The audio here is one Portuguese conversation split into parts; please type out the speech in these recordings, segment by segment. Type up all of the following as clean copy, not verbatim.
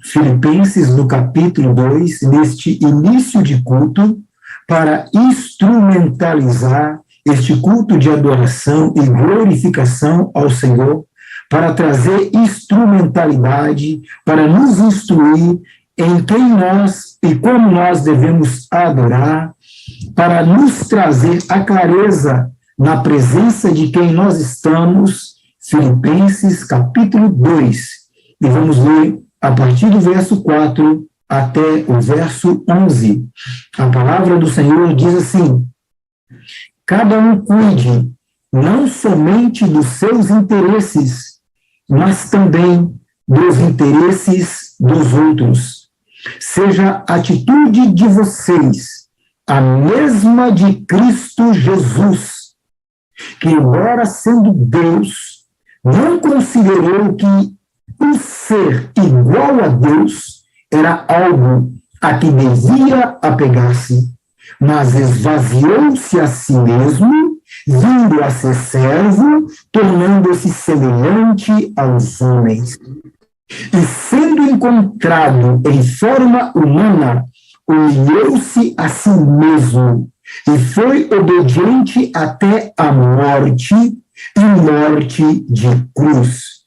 Filipenses, no capítulo 2, neste início de culto, para instrumentalizar este culto de adoração e glorificação ao Senhor, para trazer instrumentalidade, para nos instruir em quem nós e como nós devemos adorar, para nos trazer a clareza na presença de quem nós estamos. Filipenses, capítulo 2, e vamos ler a partir do verso 4 até o verso 11. A palavra do Senhor diz assim: cada um cuide não somente dos seus interesses, mas também dos interesses dos outros. Seja a atitude de vocês a mesma de Cristo Jesus, que, embora sendo Deus, não considerou que o ser igual a Deus era algo a que devia apegar-se, mas esvaziou-se a si mesmo, vindo a ser servo, tornando-se semelhante aos homens. E sendo encontrado em forma humana, humilhou-se a si mesmo, e foi obediente até a morte, e morte de cruz.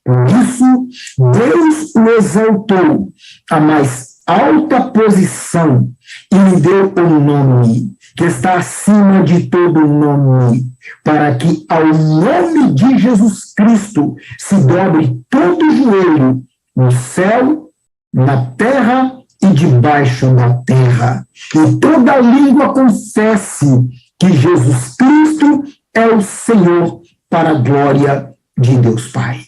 Por isso, Deus o exaltou à mais alta posição e lhe deu um nome que está acima de todo nome, para que ao nome de Jesus Cristo se dobre todo o joelho no céu, na terra e debaixo da terra, e toda língua confesse que Jesus Cristo é o Senhor, para a glória de Deus Pai.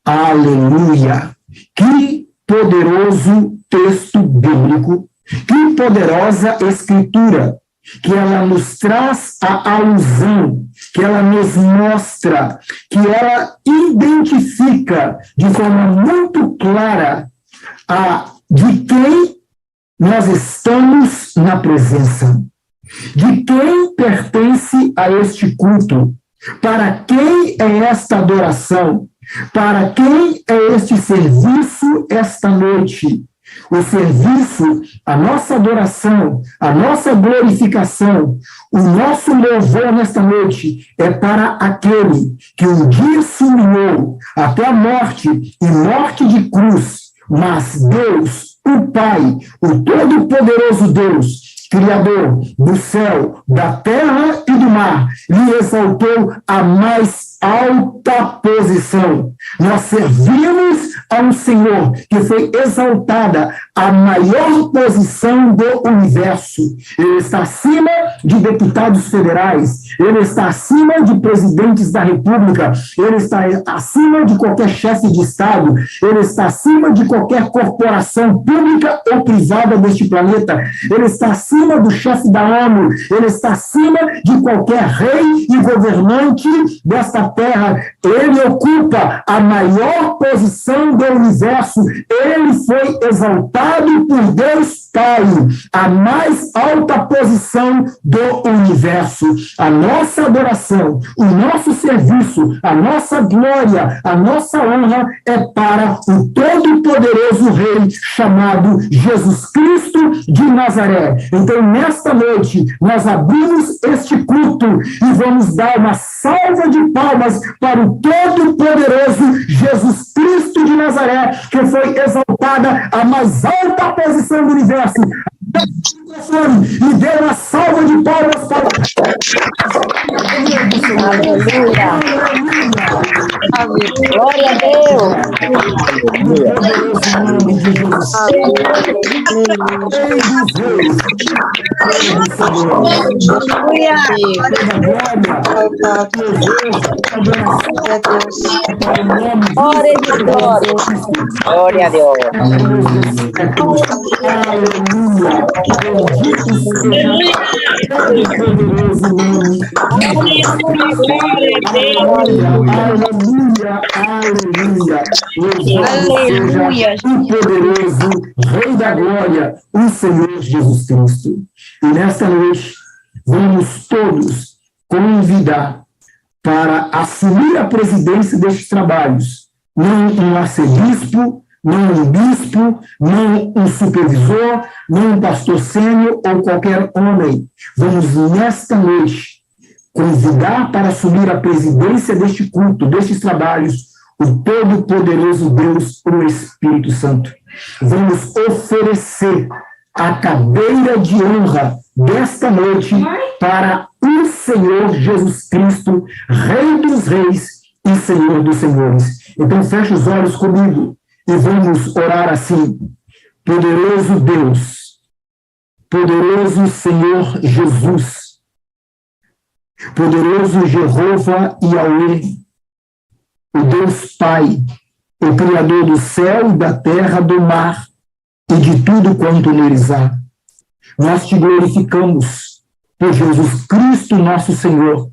Aleluia! Que poderoso texto bíblico, que poderosa escritura, que ela nos traz a alusão, que ela nos mostra, que ela identifica de forma muito clara de quem nós estamos na presença, de quem pertence a este culto, para quem é esta adoração, para quem é este serviço esta noite. O serviço, a nossa adoração, a nossa glorificação, o nosso louvor nesta noite é para aquele que um dia se humilhou até a morte e morte de cruz, mas Deus, o Pai, o Todo-Poderoso Deus, Criador do céu, da terra e do mar, lhe exaltou a mais alta posição. Nós servimos a um Senhor que foi exaltada a maior posição do universo. Ele está acima de deputados federais, ele está acima de presidentes da república, ele está acima de qualquer chefe de Estado, ele está acima de qualquer corporação pública ou privada deste planeta, ele está acima do chefe da ONU, ele está acima de qualquer rei e governante desta terra. Ele ocupa a maior posição do universo, ele foi exaltado por Deus Pai, a mais alta posição do universo. A nossa adoração, o nosso serviço, a nossa glória, a nossa honra é para o todo-poderoso Rei chamado Jesus Cristo de Nazaré. Então, nesta noite, nós abrimos este culto e vamos dar uma salva de palmas para o todo-poderoso Jesus Cristo de Nazaré, que foi exaltada a mais alta posição do universo. E deu uma salva de palmas para Aleluia. Glória a Deus. Glória a Deus. Glória a Deus. Aleluia. O poderoso Rei da Glória, o Senhor Jesus Cristo. E nesta noite, vamos todos convidar para assumir a presidência destes trabalhos, não um arcebispo, não um bispo, não um supervisor, não um pastor sênior ou qualquer homem. Vamos, nesta noite, convidar para assumir a presidência deste culto, destes trabalhos, o Todo-Poderoso Deus, o Espírito Santo. Vamos oferecer a cadeira de honra desta noite para o Senhor Jesus Cristo, Rei dos Reis e Senhor dos Senhores. Então, feche os olhos comigo e vamos orar assim. Poderoso Deus, poderoso Senhor Jesus, poderoso Jeová Yahweh, o Deus Pai, o Criador do céu, da terra, do mar e de tudo quanto neles há. Nós te glorificamos por Jesus Cristo, nosso Senhor,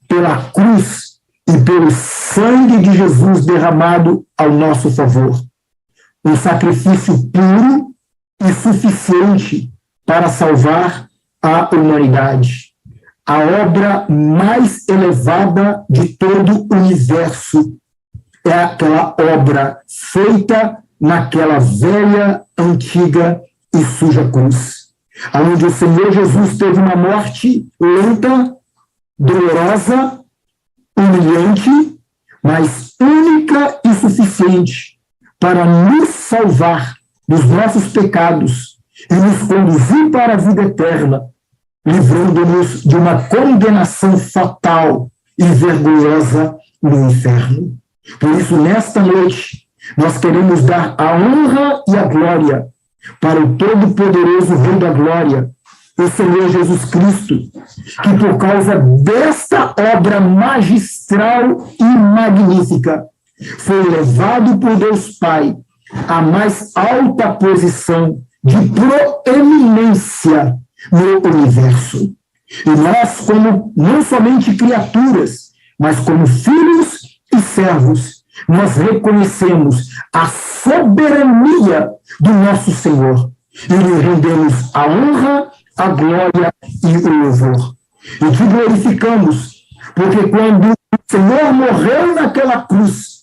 pela cruz e pelo sangue de Jesus derramado ao nosso favor. Um sacrifício puro e suficiente para salvar a humanidade. A obra mais elevada de todo o universo é aquela obra feita naquela velha, antiga e suja cruz, onde o Senhor Jesus teve uma morte lenta, dolorosa, humilhante, mas única e suficiente para nos salvar dos nossos pecados e nos conduzir para a vida eterna, livrando-nos de uma condenação fatal e vergonhosa no inferno. Por isso, nesta noite, nós queremos dar a honra e a glória para o Todo-Poderoso Rei da Glória, o Senhor Jesus Cristo, que por causa desta obra magistral e magnífica, foi levado por Deus Pai à mais alta posição de proeminência no universo. E nós, como não somente criaturas, mas como filhos e servos, nós reconhecemos a soberania do nosso Senhor e lhe rendemos a honra, a glória e o louvor. E te glorificamos, porque quando o Senhor morreu naquela cruz,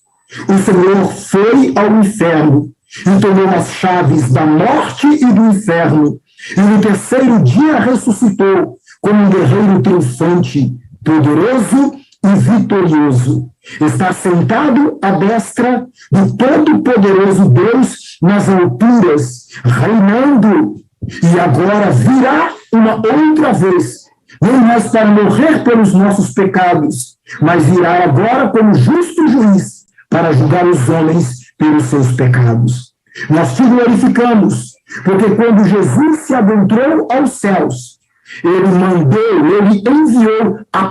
o Senhor foi ao inferno e tomou as chaves da morte e do inferno, e no terceiro dia ressuscitou como um guerreiro triunfante, poderoso e vitorioso. Está sentado à destra do Todo-Poderoso Deus nas alturas, reinando, e agora virá uma outra vez, não mais para morrer pelos nossos pecados, mas virá agora como justo juiz para julgar os homens pelos seus pecados. Nós te glorificamos, porque quando Jesus se adentrou aos céus, ele enviou a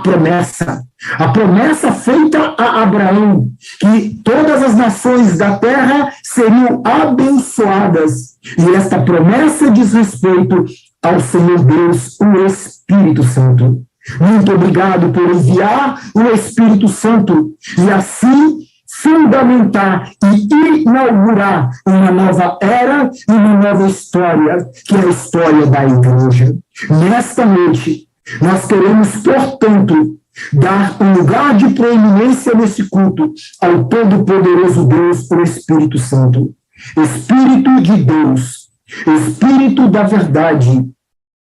promessa feita a Abraão, que todas as nações da terra seriam abençoadas. E esta promessa diz respeito ao Senhor Deus, o Espírito Santo. Muito obrigado por enviar o Espírito Santo e assim fundamentar e inaugurar uma nova era e uma nova história, que é a história da igreja. Nesta noite, nós queremos, portanto, dar um lugar de proeminência nesse culto ao Todo-Poderoso Deus, o Espírito Santo. Espírito de Deus, Espírito da verdade,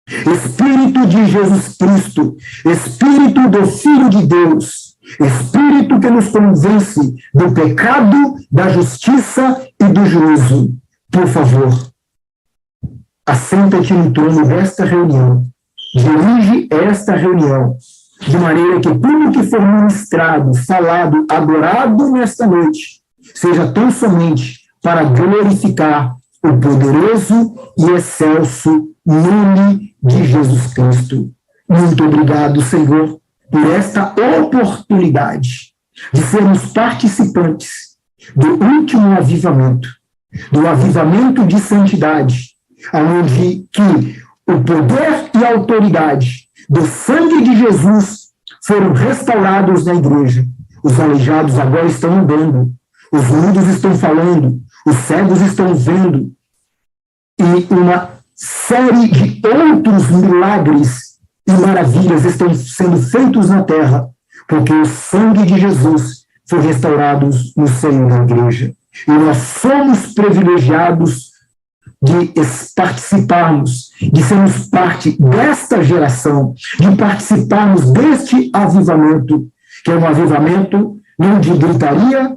Espírito de Jesus Cristo, Espírito do Filho de Deus, Espírito que nos convence do pecado, da justiça e do juízo. Por favor, assenta-te no trono desta reunião, dirige esta reunião, de maneira que tudo que for ministrado, falado, adorado nesta noite, seja tão somente para glorificar o poderoso e excelso nome de Jesus Cristo. Muito obrigado, Senhor, por esta oportunidade de sermos participantes do último avivamento, do avivamento de santidade, onde que o poder e a autoridade do sangue de Jesus foram restaurados na igreja. Os aleijados agora estão andando, os mudos estão falando, os cegos estão vendo, e uma série de outros milagres e maravilhas estão sendo feitos na terra, porque o sangue de Jesus foi restaurado no seio da igreja. E nós somos privilegiados de participarmos, de sermos parte desta geração, de participarmos deste avivamento, que é um avivamento não de gritaria,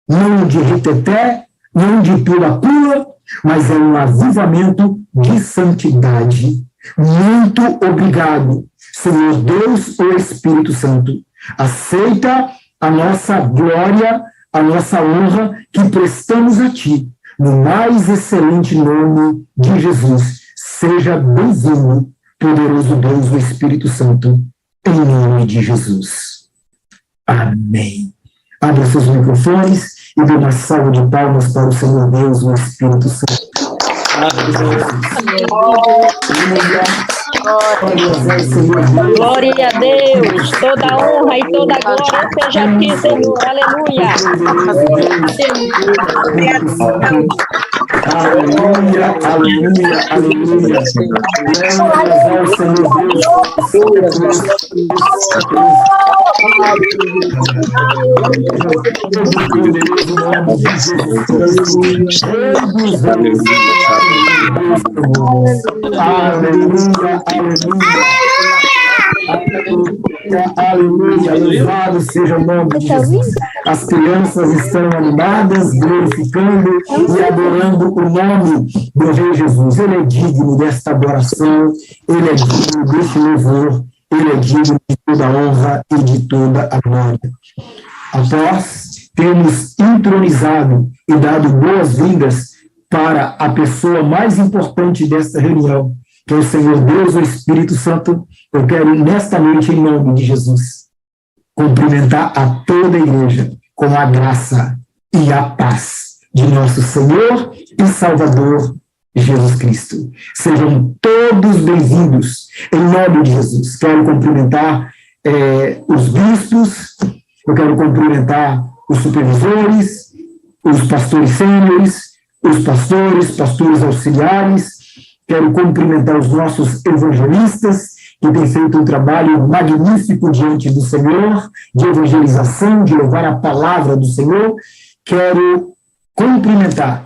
não de reteté, não de pula-pula, mas é um avivamento de santidade. Muito obrigado, Senhor Deus, o Espírito Santo. Aceita a nossa glória, a nossa honra que prestamos a Ti, no mais excelente nome de Jesus. Seja bem-vindo, poderoso Deus, o Espírito Santo, em nome de Jesus. Amém. Abra seus microfones e dê uma salva de palmas para o Senhor Deus, o Espírito Santo. Glória a Deus, toda honra e toda glória seja a Ti, Senhor. Aleluia. Aleluia, aleluia, aleluia. Glória ao Senhor Deus. Aleluia, aleluia, louvado seja o nome de Jesus. As crianças estão animadas, glorificando e adorando o nome do Rei Jesus. Ele é digno desta adoração, ele é digno deste louvor, ele é digno de toda a honra e de toda a glória. Após termos entronizado e dado boas-vindas para a pessoa mais importante desta reunião, que é o Senhor Deus, o Espírito Santo, eu quero, nesta noite, em nome de Jesus, cumprimentar a toda a igreja com a graça e a paz de nosso Senhor e Salvador, Jesus Cristo. Sejam todos bem-vindos, em nome de Jesus. Quero cumprimentar os bispos, eu quero cumprimentar os supervisores, os pastores sêniores, os pastores auxiliares. Quero cumprimentar os nossos evangelistas, que têm feito um trabalho magnífico diante do Senhor, de evangelização, de levar a palavra do Senhor. Quero cumprimentar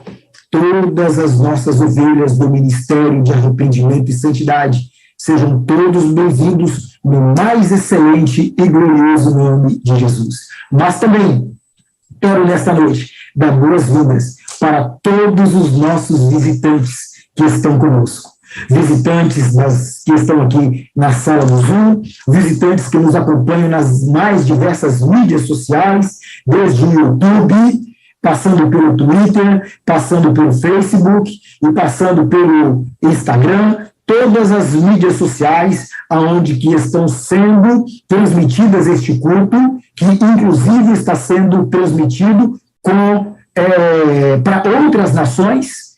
todas as nossas ovelhas do Ministério de Arrependimento e Santidade. Sejam todos bem-vindos no mais excelente e glorioso nome de Jesus. Mas também quero, nesta noite, dar boas-vindas para todos os nossos visitantes que estão conosco. Visitantes que estão aqui na sala do Zoom, visitantes que nos acompanham nas mais diversas mídias sociais, desde o YouTube, passando pelo Twitter, passando pelo Facebook e passando pelo Instagram, todas as mídias sociais aonde que estão sendo transmitidas este culto, que inclusive está sendo transmitido para outras nações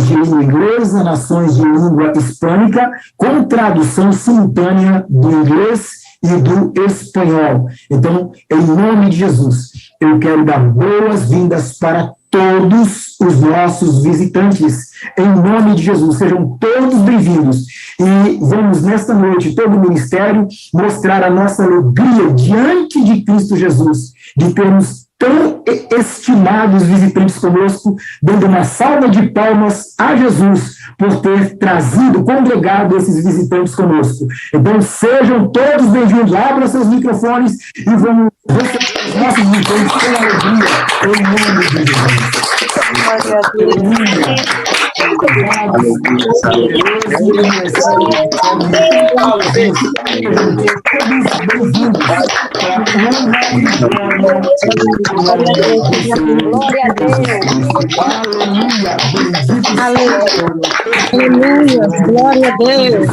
de língua inglesa, nações de língua hispânica, com tradução simultânea do inglês e do espanhol. Então, em nome de Jesus, eu quero dar boas-vindas para todos os nossos visitantes. Em nome de Jesus, sejam todos bem-vindos. E vamos, nesta noite, todo o ministério, mostrar a nossa alegria diante de Cristo Jesus, de termos tão estimados visitantes conosco, dando uma salva de palmas a Jesus por ter congregado esses visitantes conosco. Então, sejam todos bem-vindos, abram seus microfones e vamos receber os nossos visitantes com alegria, em nome de Jesus. Glória a Deus.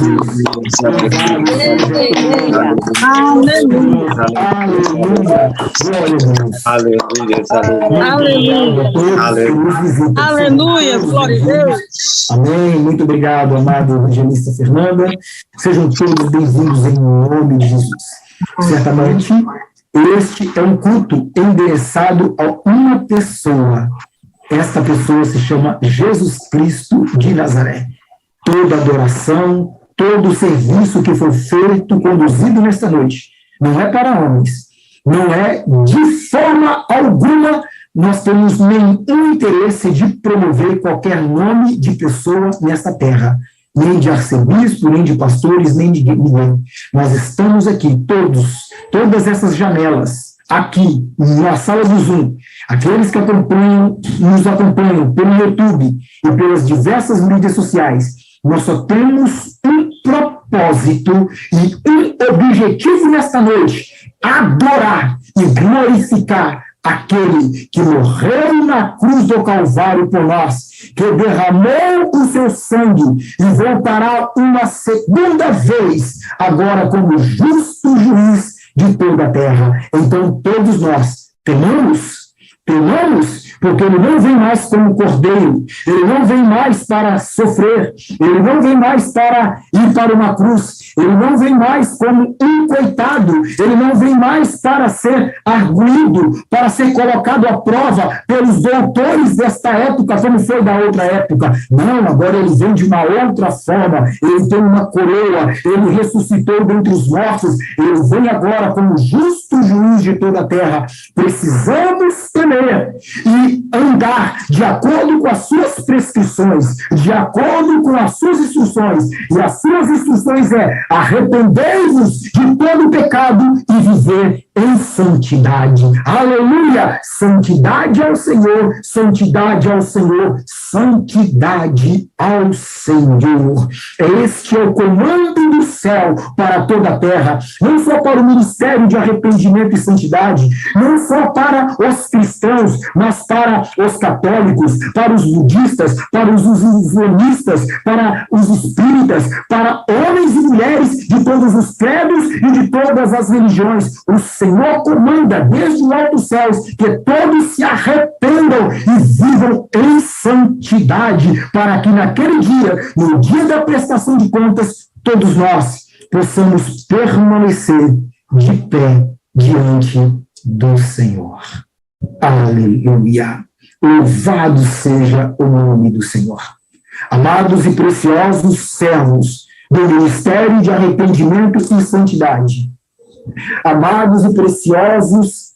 Aleluia. Glória a Deus. Aleluia. Glória a Deus. Amém. Muito obrigado, amado evangelista Fernanda. Sejam todos bem-vindos em nome de Jesus. Certamente, este é um culto endereçado a uma pessoa. Esta pessoa se chama Jesus Cristo de Nazaré. Toda adoração, todo o serviço que foi feito, conduzido nesta noite, não é para homens, não é de forma alguma nós temos nenhum interesse de promover qualquer nome de pessoa nesta terra, nem de arcebispo, nem de pastores, nem de ninguém. Nós estamos aqui, todas essas janelas, aqui, na sala do Zoom, aqueles que nos acompanham pelo YouTube e pelas diversas mídias sociais, nós só temos um propósito e um objetivo nesta noite: adorar e glorificar aquele que morreu na cruz do Calvário por nós, que derramou o seu sangue e voltará uma segunda vez, agora como justo juiz de toda a terra. Então, todos nós temamos, porque ele não vem mais como cordeiro, ele não vem mais para sofrer, ele não vem mais para ir para uma cruz, ele não vem mais como um coitado, ele não vem mais para ser arguído, para ser colocado à prova pelos doutores desta época, como foi da outra época. Não, agora ele vem de uma outra forma, ele tem uma coroa, ele ressuscitou dentre os mortos, ele vem agora como justo juiz de toda a terra. Precisamos temer e andar de acordo com as suas prescrições, de acordo com as suas instruções. E as suas instruções arrependei-vos de todo o pecado e viver em santidade. Aleluia! Santidade ao Senhor, santidade ao Senhor, santidade ao Senhor. Este é o comando do céu para toda a terra, não só para o ministério de arrependimento e santidade, não só para os cristãos, mas para os católicos, para os budistas, para os islamistas, para os espíritas, para homens e mulheres de todos os credos e de todas as religiões. O Senhor comanda desde os altos céus que todos se arrependam e vivam em santidade, para que naquele dia, no dia da prestação de contas, todos nós possamos permanecer de pé diante do Senhor. Aleluia! Louvado seja o nome do Senhor. Amados e preciosos servos do Ministério de Arrependimento e Santidade, amados e preciosos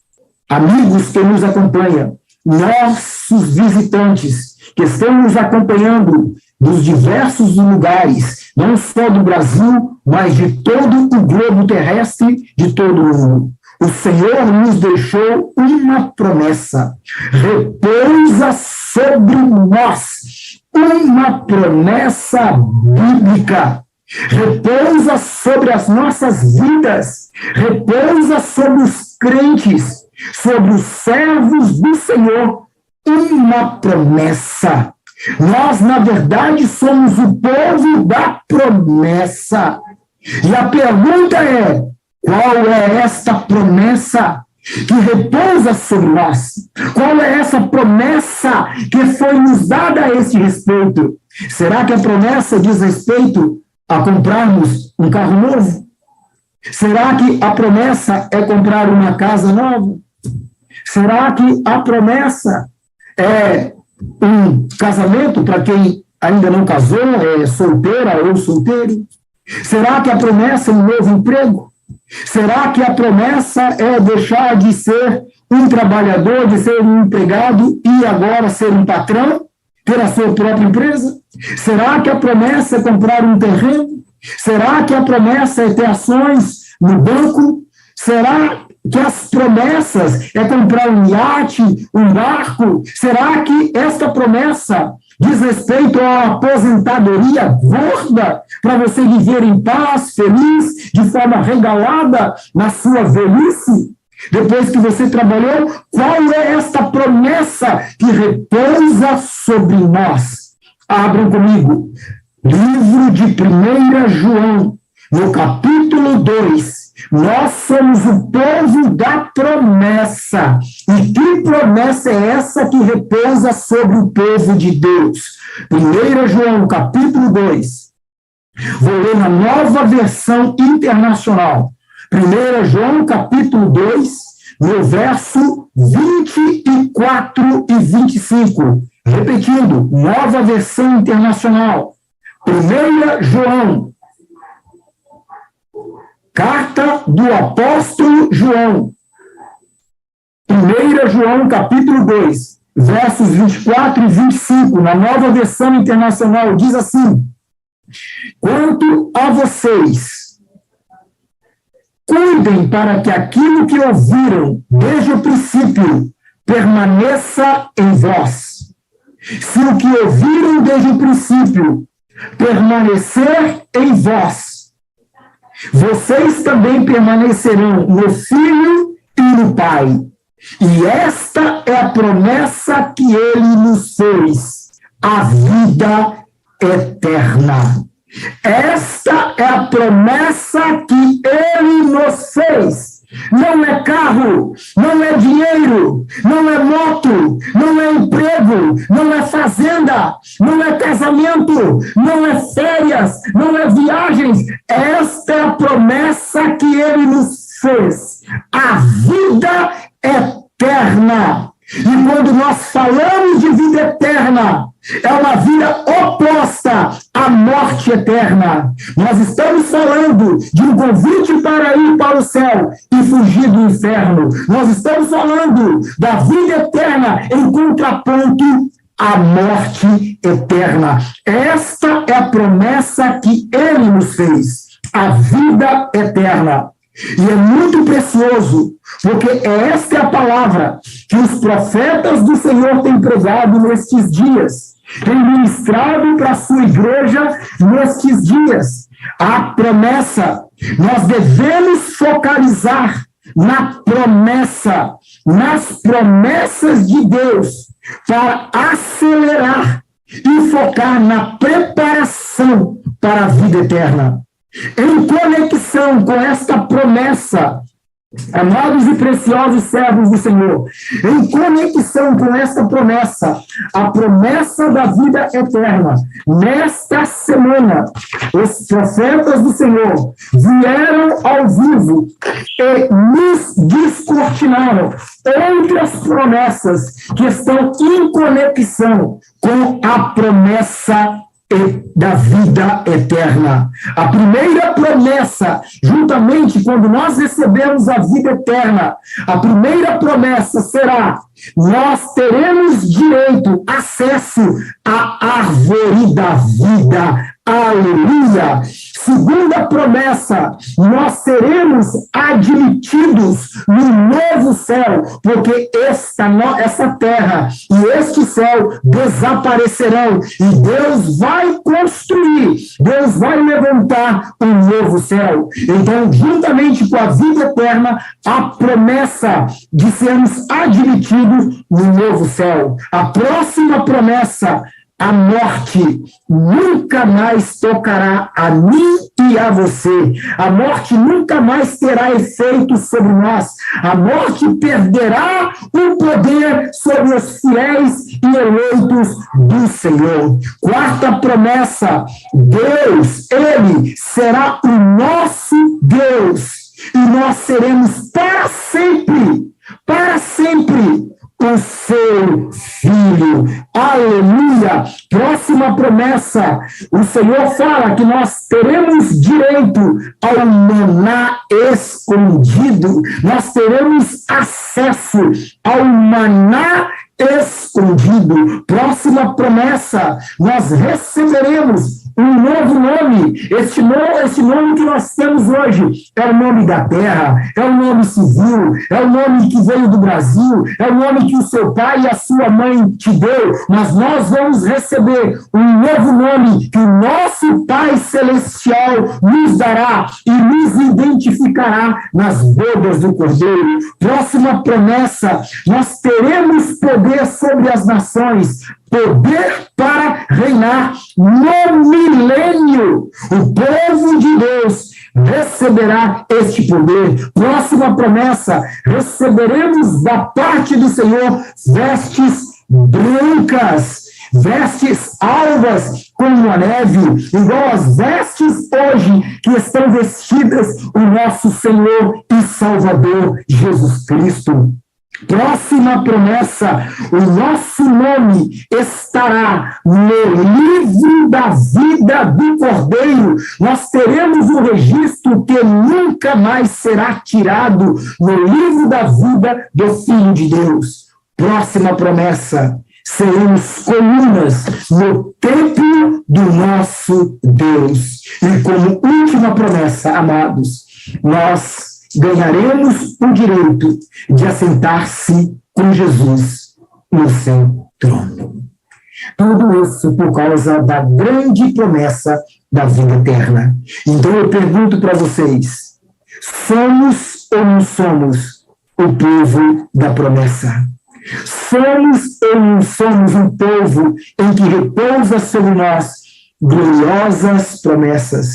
amigos que nos acompanham, nossos visitantes que estão nos acompanhando dos diversos lugares, não só do Brasil, mas de todo o globo terrestre, de todo o mundo. O Senhor nos deixou uma promessa: repousa sobre nós, uma promessa bíblica. Repousa sobre as nossas vidas, repousa sobre os crentes, sobre os servos do Senhor, uma promessa. Nós, na verdade, somos o povo da promessa. E a pergunta é: qual é esta promessa que repousa sobre nós? Qual é essa promessa que foi nos dada a esse respeito? Será que a promessa diz respeito a comprarmos um carro novo? Será que a promessa é comprar uma casa nova? Será que a promessa é um casamento para quem ainda não casou, é solteira ou solteiro? Será que a promessa é um novo emprego? Será que a promessa é deixar de ser um trabalhador, de ser um empregado e agora ser um patrão, ter a sua própria empresa? Será que a promessa é comprar um terreno? Será que a promessa é ter ações no banco? Será que as promessas é comprar um iate, um barco? Será que esta promessa diz respeito a uma aposentadoria gorda para você viver em paz, feliz, de forma regalada na sua velhice? Depois que você trabalhou, qual é esta promessa que repousa sobre nós? Abram comigo, livro de 1 João, no capítulo 2. Nós somos o povo da promessa. E que promessa é essa que repousa sobre o povo de Deus? 1 João, capítulo 2. Vou ler na Nova Versão Internacional. 1 João, capítulo 2, no verso 24 e 25. Repetindo, Nova Versão Internacional. 1 João, carta do apóstolo João. 1 João, capítulo 2, versos 24 e 25, na Nova Versão Internacional, diz assim: quanto a vocês, cuidem para que aquilo que ouviram desde o princípio permaneça em vós. Se o que ouviram desde o princípio permanecer em vós, vocês também permanecerão no Filho e no Pai. E esta é a promessa que ele nos fez, a vida eterna. Esta é a promessa que ele nos fez. Não é carro, não é dinheiro, não é moto, não é emprego, não é fazenda, não é casamento, não é férias, não é viagens. Esta é a promessa que ele nos fez, a vida eterna. E quando nós falamos de vida eterna, é uma vida oposta à morte eterna. Nós estamos falando de um convite para ir para o céu e fugir do inferno. Nós estamos falando da vida eterna em contraponto à morte eterna. Esta é a promessa que ele nos fez, a vida eterna. E é muito precioso, porque esta é a palavra que os profetas do Senhor têm pregado nestes dias, têm ministrado para a sua igreja nestes dias. A promessa, nós devemos focalizar na promessa, nas promessas de Deus, para acelerar e focar na preparação para a vida eterna. Em conexão com esta promessa, amados e preciosos servos do Senhor, em conexão com esta promessa, a promessa da vida eterna, nesta semana, os profetas do Senhor vieram ao vivo e nos descortinaram outras promessas que estão em conexão com a promessa da vida eterna. A primeira promessa, juntamente quando nós recebemos a vida eterna, a primeira promessa será: nós teremos direito, acesso à árvore da vida. Aleluia! Segunda promessa, nós seremos admitidos no novo céu, porque essa terra e este céu desaparecerão e Deus vai construir, Deus vai levantar um novo céu. Então, juntamente com a vida eterna, a promessa de sermos admitidos no novo céu. A próxima promessa: a morte nunca mais tocará a mim e a você. A morte nunca mais terá efeito sobre nós. A morte perderá o poder sobre os fiéis e eleitos do Senhor. Quarta promessa: Deus, Ele será o nosso Deus. E nós seremos para sempre, o seu Filho. Aleluia! Próxima promessa, o Senhor fala que nós teremos direito ao maná escondido. Nós teremos acesso ao maná escondido. Próxima promessa, nós receberemos um novo nome. Este nome que nós temos hoje é o nome da terra, é o nome civil, é o nome que veio do Brasil, é o nome que o seu pai e a sua mãe te deu, mas nós vamos receber um novo nome que o nosso Pai Celestial nos dará e nos identificará nas bodas do Cordeiro. Próxima promessa, nós teremos poder sobre as nações, poder para reinar no milênio. O povo de Deus receberá este poder. Próxima promessa, receberemos da parte do Senhor vestes brancas, vestes alvas como a neve, igual as vestes hoje que estão vestidas o nosso Senhor e Salvador Jesus Cristo. Próxima promessa, o nosso nome estará no livro da vida do Cordeiro. Nós teremos um registro que nunca mais será tirado no livro da vida do Filho de Deus. Próxima promessa, seremos colunas no templo do nosso Deus. E como última promessa, amados, nós ganharemos o direito de assentar-se com Jesus no seu trono. Tudo isso por causa da grande promessa da vida eterna. Então eu pergunto para vocês, somos ou não somos o povo da promessa? Somos ou não somos um povo em que repousa sobre nós gloriosas promessas,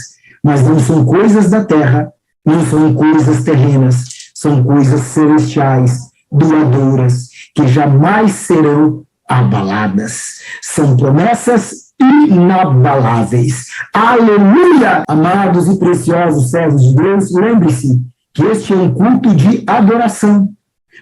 mas não são coisas da terra, não são coisas terrenas, são coisas celestiais, duradouras, que jamais serão abaladas. São promessas inabaláveis. Aleluia! Amados e preciosos servos de Deus, lembre-se que este é um culto de adoração.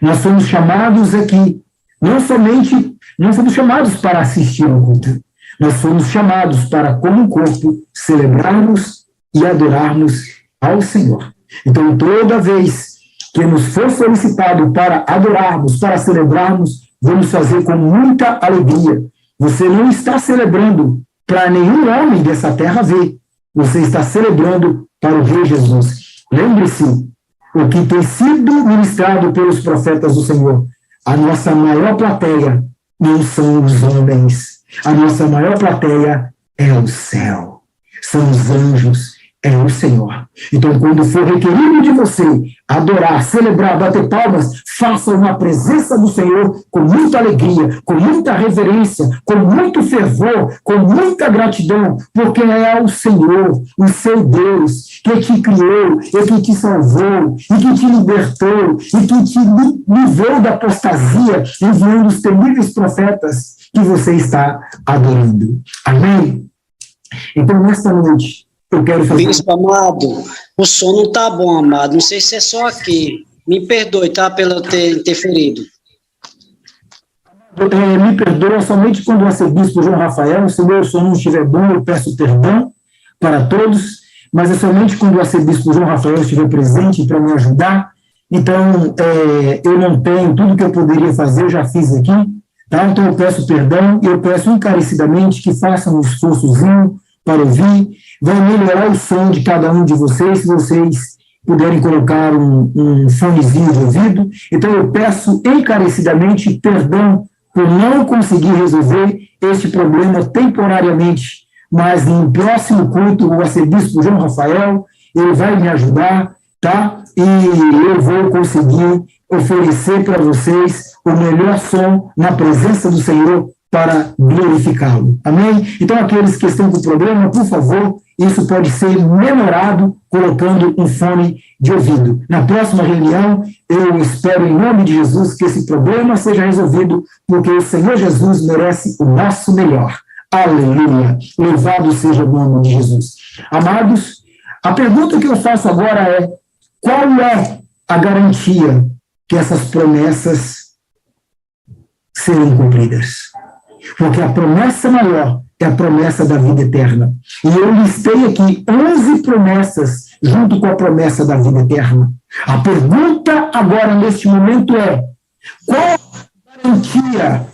Nós somos chamados aqui, não somos chamados para assistir ao culto, nós somos chamados para, como um corpo, celebrarmos e adorarmos ao Senhor. Então, toda vez que nos for solicitado para adorarmos, para celebrarmos, vamos fazer com muita alegria. Você não está celebrando para nenhum homem dessa terra ver. Você está celebrando para o Rei Jesus. Lembre-se, o que tem sido ministrado pelos profetas do Senhor, a nossa maior plateia não são os homens. A nossa maior plateia é o céu. São os anjos. É o Senhor. Então, quando for requerido de você adorar, celebrar, bater palmas, faça na presença do Senhor com muita alegria, com muita reverência, com muito fervor, com muita gratidão, porque é o Senhor, o seu Deus, que te criou, e que te salvou, e que te libertou, e que te livrou da apostasia, enviando os temíveis profetas que você está adorando. Amém? Então, nesta noite, eu quero fazer... Bispo amado, o som não está bom, amado. Não sei se é só aqui. Me perdoe, tá? Pelo ter interferido. Me perdoa somente quando o arcebispo João Rafael, se o meu som não estiver bom, eu peço perdão para todos, mas é somente quando o arcebispo João Rafael estiver presente para me ajudar. Então, eu não tenho tudo que eu poderia fazer, eu já fiz aqui, tá? Então eu peço perdão e eu peço encarecidamente que façam um esforçozinho para ouvir. Vai melhorar o som de cada um de vocês, se vocês puderem colocar um fonezinho de ouvido. Então, eu peço encarecidamente perdão por não conseguir resolver este problema temporariamente, mas no próximo culto, o arcebispo João Rafael, ele vai me ajudar, tá? E eu vou conseguir oferecer para vocês o melhor som na presença do Senhor para glorificá-lo. Amém? Então, aqueles que estão com problema, por favor, isso pode ser melhorado colocando um fone de ouvido. Na próxima reunião, eu espero, em nome de Jesus, que esse problema seja resolvido, porque o Senhor Jesus merece o nosso melhor. Aleluia! Louvado seja o nome de Jesus. Amados, a pergunta que eu faço agora é: qual é a garantia que essas promessas serão cumpridas? Porque a promessa maior é a promessa da vida eterna. E eu listei aqui 11 promessas junto com a promessa da vida eterna. A pergunta agora, neste momento, é: qual a garantia,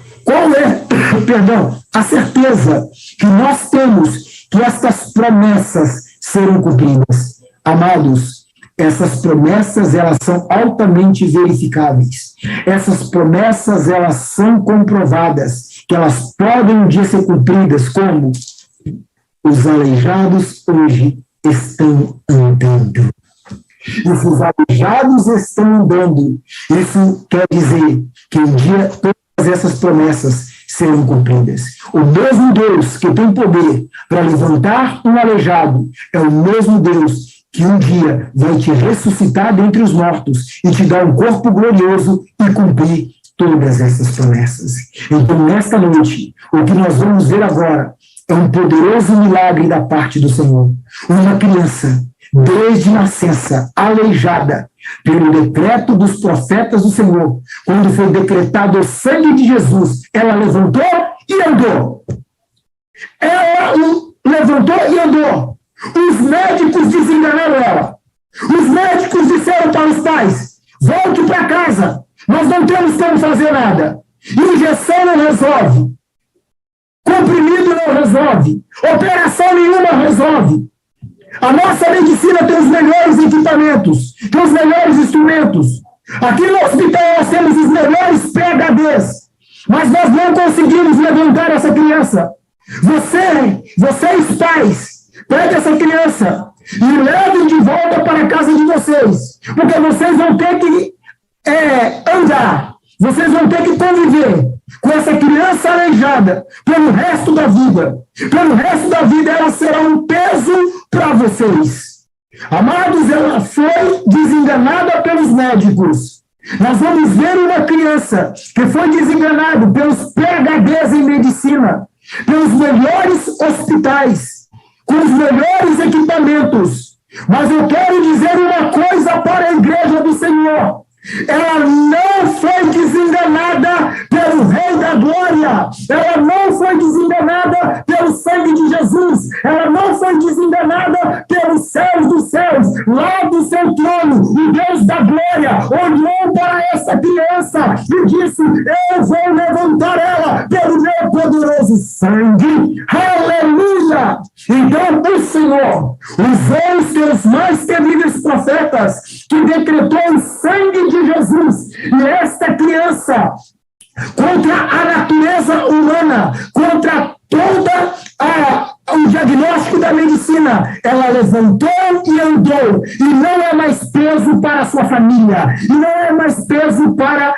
a certeza que nós temos que estas promessas serão cumpridas? Amados, essas promessas, elas são altamente verificáveis. Essas promessas, elas são comprovadas, que elas podem um dia ser cumpridas, como os aleijados hoje estão andando. E se os aleijados estão andando, isso quer dizer que um dia todas essas promessas serão cumpridas. O mesmo Deus que tem poder para levantar um aleijado é o mesmo Deus que um dia vai te ressuscitar dentre os mortos e te dar um corpo glorioso e cumprir todas essas promessas. Então, nesta noite, o que nós vamos ver agora é um poderoso milagre da parte do Senhor. Uma criança, desde nascença, aleijada, pelo decreto dos profetas do Senhor, quando foi decretado o sangue de Jesus, ela levantou e andou. Ela levantou e andou. Os médicos desenganaram ela. Os médicos disseram para os pais: volte para casa, nós não temos como fazer nada. Injeção não resolve. Comprimido não resolve. Operação nenhuma resolve. A nossa medicina tem os melhores equipamentos, tem os melhores instrumentos. Aqui no hospital nós temos os melhores PhDs, mas nós não conseguimos levantar essa criança. Vocês pais, peguem essa criança e levem de volta para a casa de vocês, porque vocês vão ter que andar, vocês vão ter que conviver com essa criança aleijada pelo resto da vida. Pelo resto da vida ela será um peso para vocês. Amados, ela foi desenganada pelos médicos. Nós vamos ver uma criança que foi desenganada pelos PhDs em medicina, pelos melhores hospitais, com os melhores equipamentos. Mas eu quero dizer uma coisa para a igreja do Senhor. Ela não foi desenganada pelo Rei da Glória. Ela não foi desenganada pelo sangue de Jesus. Ela não foi desenganada pelos céus dos céus. Lá do seu trono, o Deus da Glória olhou para essa criança e disse: eu vou levantar ela pelo meu poderoso sangue. Aleluia! Então o Senhor usou os seus mais temíveis profetas, que decretou o sangue de Jesus, e esta criança, contra a natureza humana, contra toda o diagnóstico da medicina, ela levantou e andou, e não é mais peso para a sua família, e não é mais peso para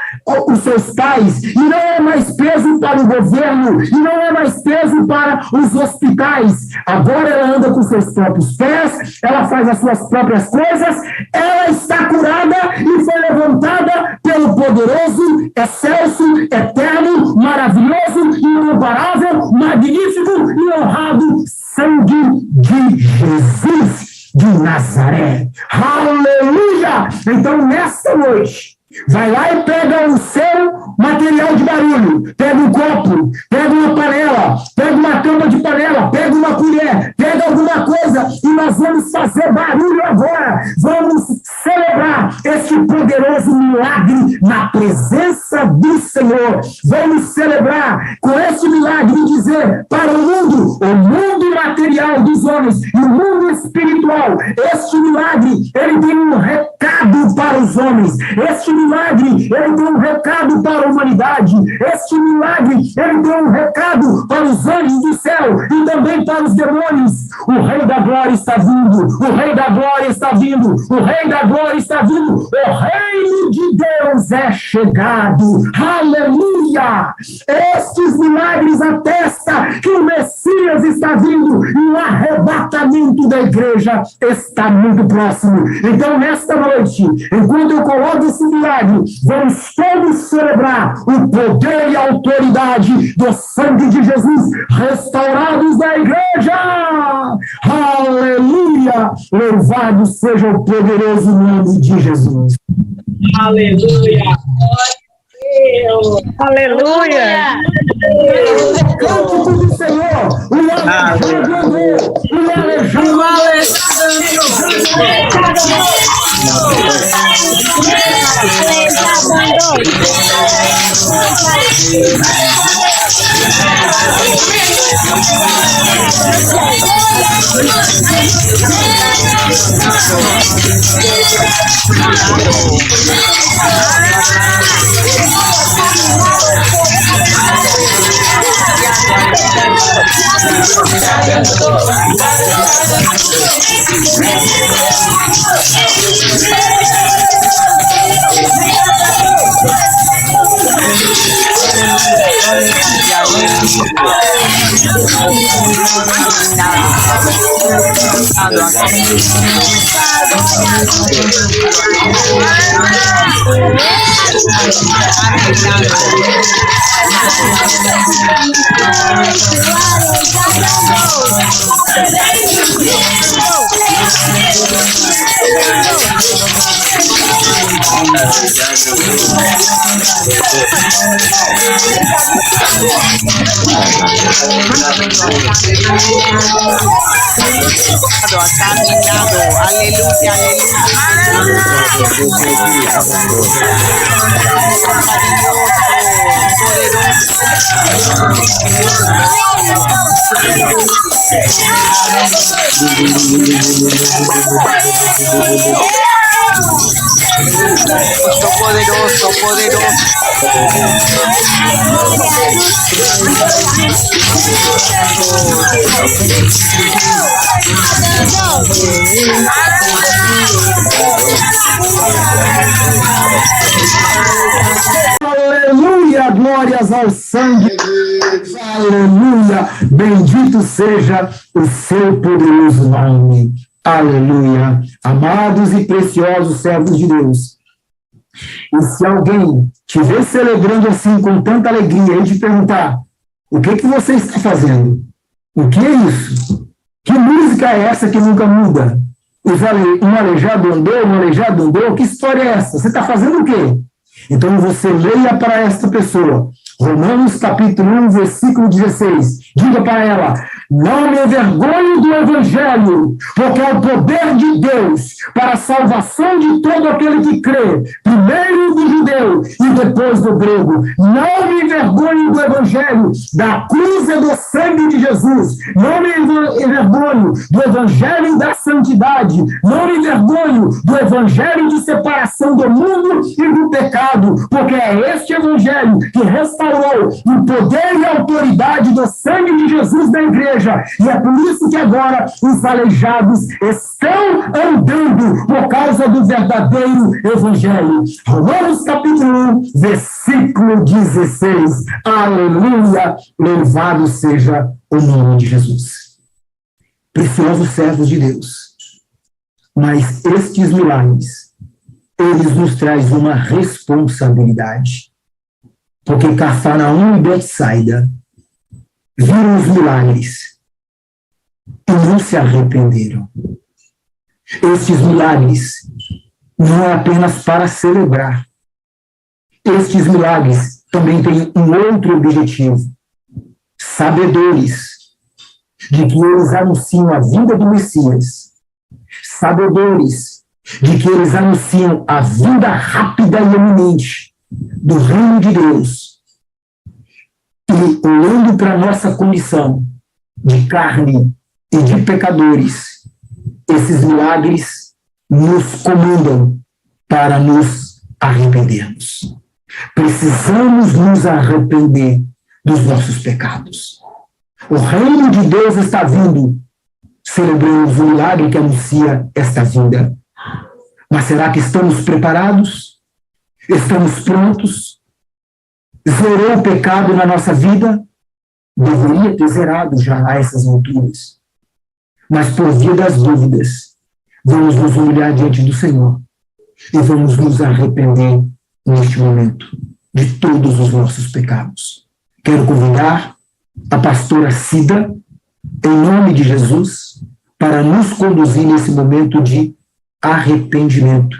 os seus pais, e não é mais peso para o governo, e não é mais peso para os hospitais. Agora ela anda com seus próprios pés, ela faz as suas próprias coisas, ela está curada e foi levantada pelo poderoso, excelso, eterno, maravilhoso, inamparável, magnífico e honrado sangue de Jesus de Nazaré. Aleluia! Então, nesta noite, vai lá e pega o seu material de barulho, pega um copo, pega uma panela, pega uma tampa de panela, pega uma colher, pega alguma coisa, e nós vamos fazer barulho agora. Vamos celebrar este poderoso milagre na presença do Senhor. Vamos celebrar com este milagre e dizer para o mundo material dos homens e o mundo espiritual, este milagre, ele tem um recado para os homens. Este milagre, ele tem um recado para a humanidade. Este milagre, ele tem um recado para os anjos do céu e também para os demônios. O Rei da Glória está vindo. O Rei da Glória está vindo. O Rei da Glória está vindo. O reino de Deus é chegado. Aleluia! Estes milagres atestam que o Messias está vindo e o arrebatamento da igreja está muito próximo. Então, nesta noite, enquanto eu coloco esse milagre, vamos todos celebrar o poder e a autoridade do sangue de Jesus restaurados na igreja. Aleluia! Louvado seja o poderoso nome de Jesus. Aleluia! Aleluia! Cântico do Senhor, o aleijado andou, o aleijado Aleluya, poderoso, poderoso. Aleluia, glórias ao sangue de Deus, aleluia, bendito seja o seu poderoso nome, aleluia, amados e preciosos servos de Deus. E se alguém estiver celebrando assim com tanta alegria e te perguntar, o que você está fazendo? O que é isso? Que música é essa que nunca muda? Um aleijado andou, que história é essa? Você está fazendo o quê? Então você leia para esta pessoa, Romanos capítulo 1, versículo 16. Diga para ela, não me envergonhe do Evangelho, porque é o poder de Deus para a salvação de todo aquele que crê, primeiro do judeu e depois do grego. Não me envergonhe do Evangelho, da cruz e do sangue de Jesus. Não me envergonhe do Evangelho da santidade. Não me envergonhe do Evangelho de separação do mundo e do pecado, porque é este Evangelho que restaurou o poder e a autoridade do sangue de Jesus da igreja. E é por isso que agora os aleijados estão andando por causa do verdadeiro Evangelho. Romanos capítulo 1, versículo 16. Aleluia! Louvado seja o nome de Jesus. Preciosos servos de Deus. Mas estes milagres, eles nos trazem uma responsabilidade. Porque Cafarnaum e Betsaida viram os milagres e não se arrependeram. Estes milagres não é apenas para celebrar. Estes milagres também têm um outro objetivo. Sabedores de que eles anunciam a vinda do Messias. Sabedores de que eles anunciam a vinda rápida e iminente do reino de Deus. E olhando para a nossa condição de carne e de pecadores, esses milagres nos comandam para nos arrependermos. Precisamos nos arrepender dos nossos pecados. O reino de Deus está vindo. Celebramos o milagre que anuncia esta vinda. Mas será que estamos preparados? Estamos prontos? Zerou o pecado na nossa vida? Deveria ter zerado já a essas alturas. Mas por via das dúvidas, vamos nos humilhar diante do Senhor e vamos nos arrepender neste momento de todos os nossos pecados. Quero convidar a pastora Cida, em nome de Jesus, para nos conduzir nesse momento de arrependimento.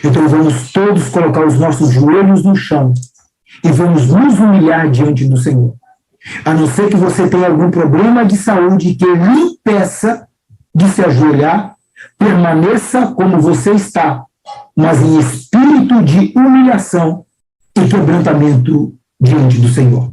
Então vamos todos colocar os nossos joelhos no chão e vamos nos humilhar diante do Senhor. A não ser que você tenha algum problema de saúde que lhe impeça de se ajoelhar, permaneça como você está, mas em espírito de humilhação e quebrantamento diante do Senhor.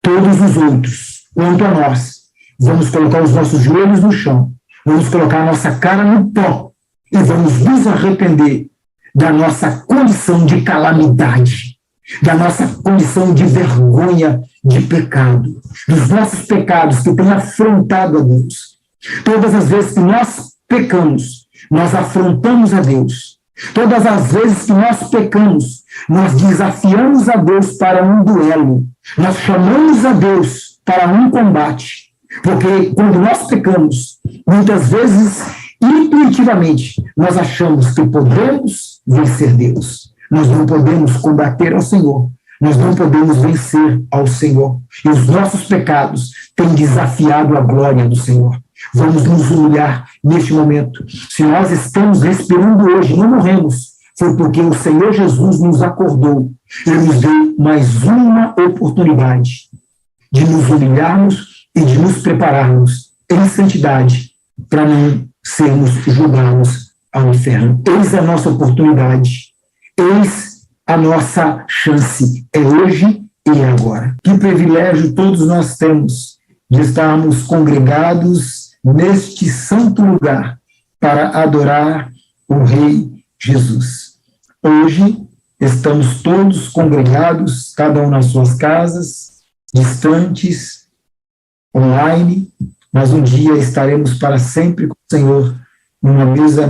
Todos os outros, quanto a nós, vamos colocar os nossos joelhos no chão, vamos colocar a nossa cara no pó e vamos nos arrepender da nossa condição de calamidade, da nossa condição de vergonha, de pecado, dos nossos pecados que têm afrontado a Deus. Todas as vezes que nós pecamos, nós afrontamos a Deus. Todas as vezes que nós pecamos, nós desafiamos a Deus para um duelo. Nós chamamos a Deus para um combate. Porque quando nós pecamos, muitas vezes, intuitivamente, nós achamos que podemos vencer Deus. Nós não podemos combater ao Senhor. Nós não podemos vencer ao Senhor. E os nossos pecados têm desafiado a glória do Senhor. Vamos nos humilhar neste momento. Se nós estamos respirando hoje, não morremos, foi porque o Senhor Jesus nos acordou e nos deu mais uma oportunidade de nos humilharmos e de nos prepararmos em santidade para não sermos julgados ao inferno. Eis a nossa oportunidade, eis a nossa chance, é hoje e é agora. Que privilégio todos nós temos de estarmos congregados neste santo lugar para adorar o Rei Jesus. Hoje estamos todos congregados, cada um nas suas casas, distantes, online, mas um dia estaremos para sempre com o Senhor numa mesma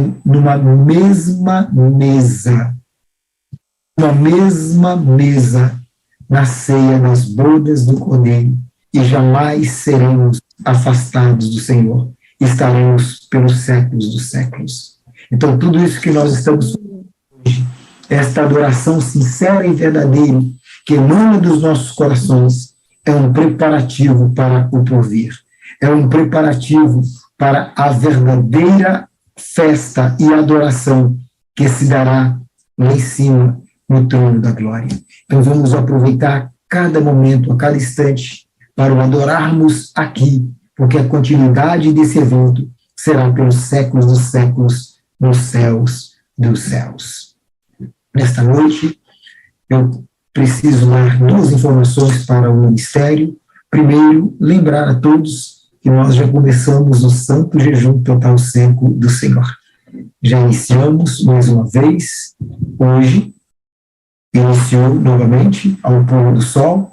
mesa, na ceia das bodas do Cordeiro, e jamais seremos afastados do Senhor. Estaremos pelos séculos dos séculos. Então, tudo isso que nós estamos fazendo hoje, esta adoração sincera e verdadeira que emana dos nossos corações, é um preparativo para o porvir. É um preparativo para a verdadeira festa e adoração que se dará lá em cima, no trono da glória. Então vamos aproveitar cada momento, a cada instante, para o adorarmos aqui, porque a continuidade desse evento será pelos séculos dos séculos, nos céus dos céus. Nesta noite, eu preciso dar duas informações para o ministério. Primeiro, lembrar a todos que nós já começamos o Santo Jejum Total Seco do Senhor. Já iniciamos mais uma vez, hoje, iniciou novamente ao pôr do sol,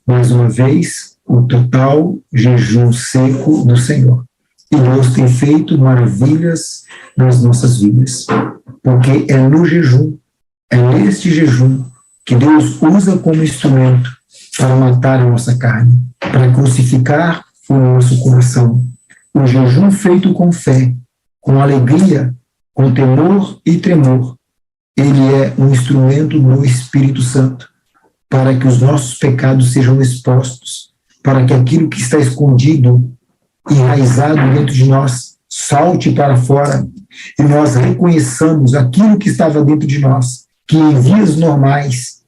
mais uma vez, o total jejum seco do Senhor. E Deus tem feito maravilhas nas nossas vidas, porque é no jejum, é neste jejum que Deus usa como instrumento para matar a nossa carne, para crucificar o nosso coração. O jejum feito com fé, com alegria, com temor e tremor, ele é um instrumento do Espírito Santo para que os nossos pecados sejam expostos, para que aquilo que está escondido, enraizado dentro de nós, salte para fora e nós reconheçamos aquilo que estava dentro de nós, que em dias normais,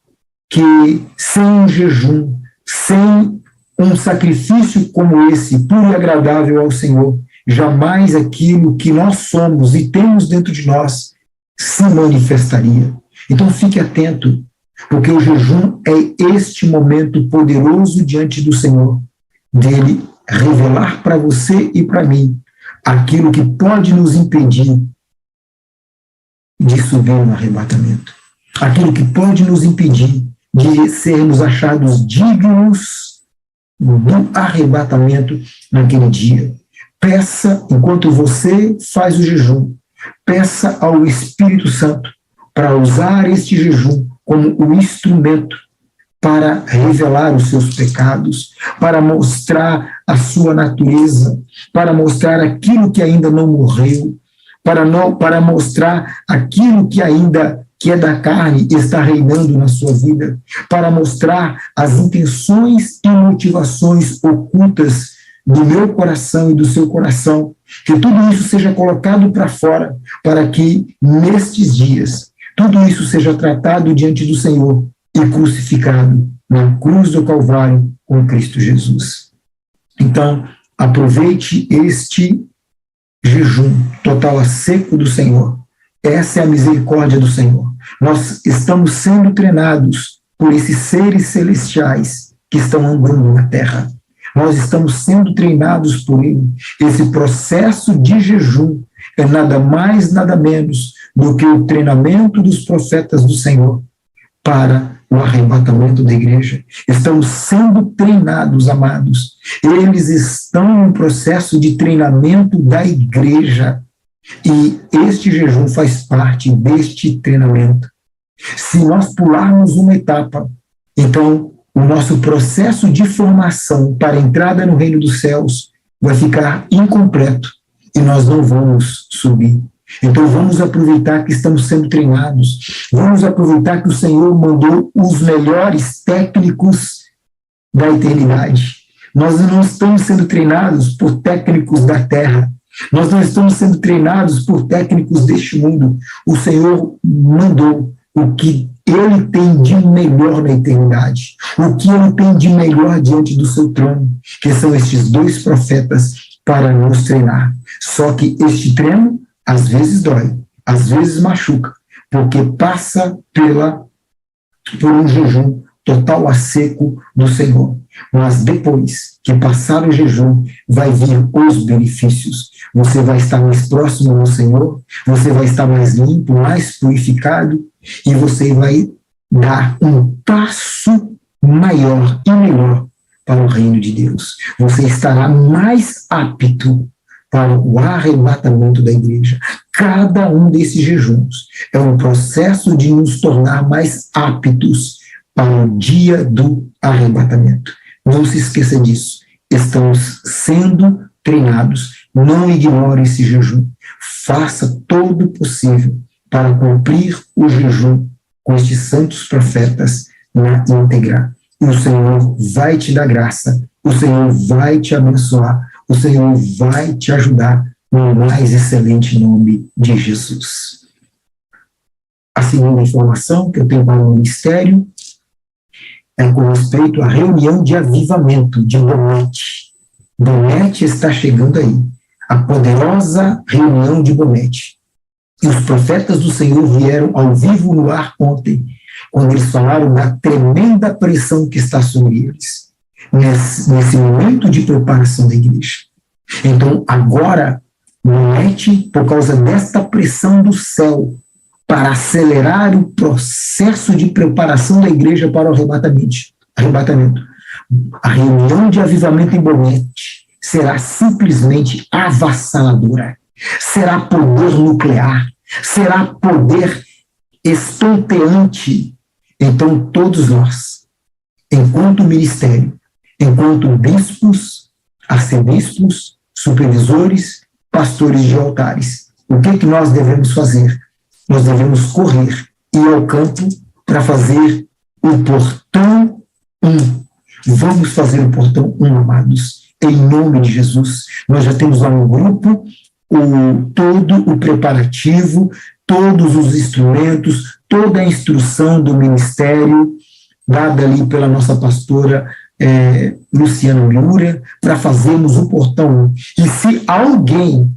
que sem um jejum, sem um sacrifício como esse, puro e agradável ao Senhor, jamais aquilo que nós somos e temos dentro de nós se manifestaria. Então fique atento, porque o jejum é este momento poderoso diante do Senhor, dele revelar para você e para mim aquilo que pode nos impedir de subir no arrebatamento, aquilo que pode nos impedir de sermos achados dignos do arrebatamento naquele dia. Peça, enquanto você faz o jejum, peça ao Espírito Santo para usar este jejum como um instrumento para revelar os seus pecados, para mostrar a sua natureza, para mostrar aquilo que ainda não morreu, para mostrar aquilo que ainda que é da carne está reinando na sua vida, para mostrar as intenções e motivações ocultas do meu coração e do seu coração, que tudo isso seja colocado para fora, para que nestes dias tudo isso seja tratado diante do Senhor e crucificado na cruz do Calvário com Cristo Jesus. Então, aproveite este jejum total a seco do Senhor. Essa é a misericórdia do Senhor. Nós estamos sendo treinados por esses seres celestiais que estão andando na terra. Nós estamos sendo treinados por ele. Esse processo de jejum é nada mais, nada menos do que o treinamento dos profetas do Senhor para o arrebatamento da igreja. Estamos sendo treinados, amados. Eles estão em processo de treinamento da igreja. E este jejum faz parte deste treinamento. Se nós pularmos uma etapa, então o nosso processo de formação para a entrada no reino dos céus vai ficar incompleto e nós não vamos subir. Então vamos aproveitar que estamos sendo treinados, vamos aproveitar que o Senhor mandou os melhores técnicos da eternidade. Nós não estamos sendo treinados por técnicos da terra, Nós não estamos sendo treinados por técnicos deste mundo. O Senhor mandou o que Ele tem de melhor na eternidade, o que Ele tem de melhor diante do seu trono, que são estes 2 profetas para nos treinar. Só que este treino, às vezes dói, às vezes machuca, porque passa por um jejum total a seco do Senhor. Mas depois que passar o jejum, vai vir os benefícios. Você vai estar mais próximo do Senhor, você vai estar mais limpo, mais purificado, e você vai dar um passo maior e melhor para o reino de Deus. Você estará mais apto para o arrebatamento da igreja. Cada um desses jejuns é um processo de nos tornar mais aptos para o dia do arrebatamento. Não se esqueça disso. Estamos sendo treinados. Não ignore esse jejum. Faça todo o possível para cumprir o jejum com estes santos profetas na íntegra. E o Senhor vai te dar graça. O Senhor vai te abençoar. O Senhor vai te ajudar no mais excelente nome de Jesus. A segunda informação que eu tenho para o ministério é com respeito à reunião de avivamento de Bonete. Bonete está chegando aí. A poderosa reunião de Bonete. E os profetas do Senhor vieram ao vivo no ar ontem, quando eles falaram da tremenda pressão que está sobre eles, nesse momento de preparação da igreja. Então, agora, Bonete, por causa desta pressão do céu, para acelerar o processo de preparação da igreja para o arrebatamento, a reunião de avivamento em Bonete será simplesmente avassaladora. Será poder nuclear, será poder estonteante. Então, todos nós, enquanto ministério, enquanto bispos, arcebispos, supervisores, pastores de altares, o que nós devemos fazer? Nós devemos correr e ir ao campo para fazer o portão 1. Vamos fazer o portão 1, amados, em nome de Jesus. Nós já temos lá um grupo, todo o preparativo, todos os instrumentos, toda a instrução do ministério, dada ali pela nossa pastora Luciana Miura, para fazermos o portão 1. E se alguém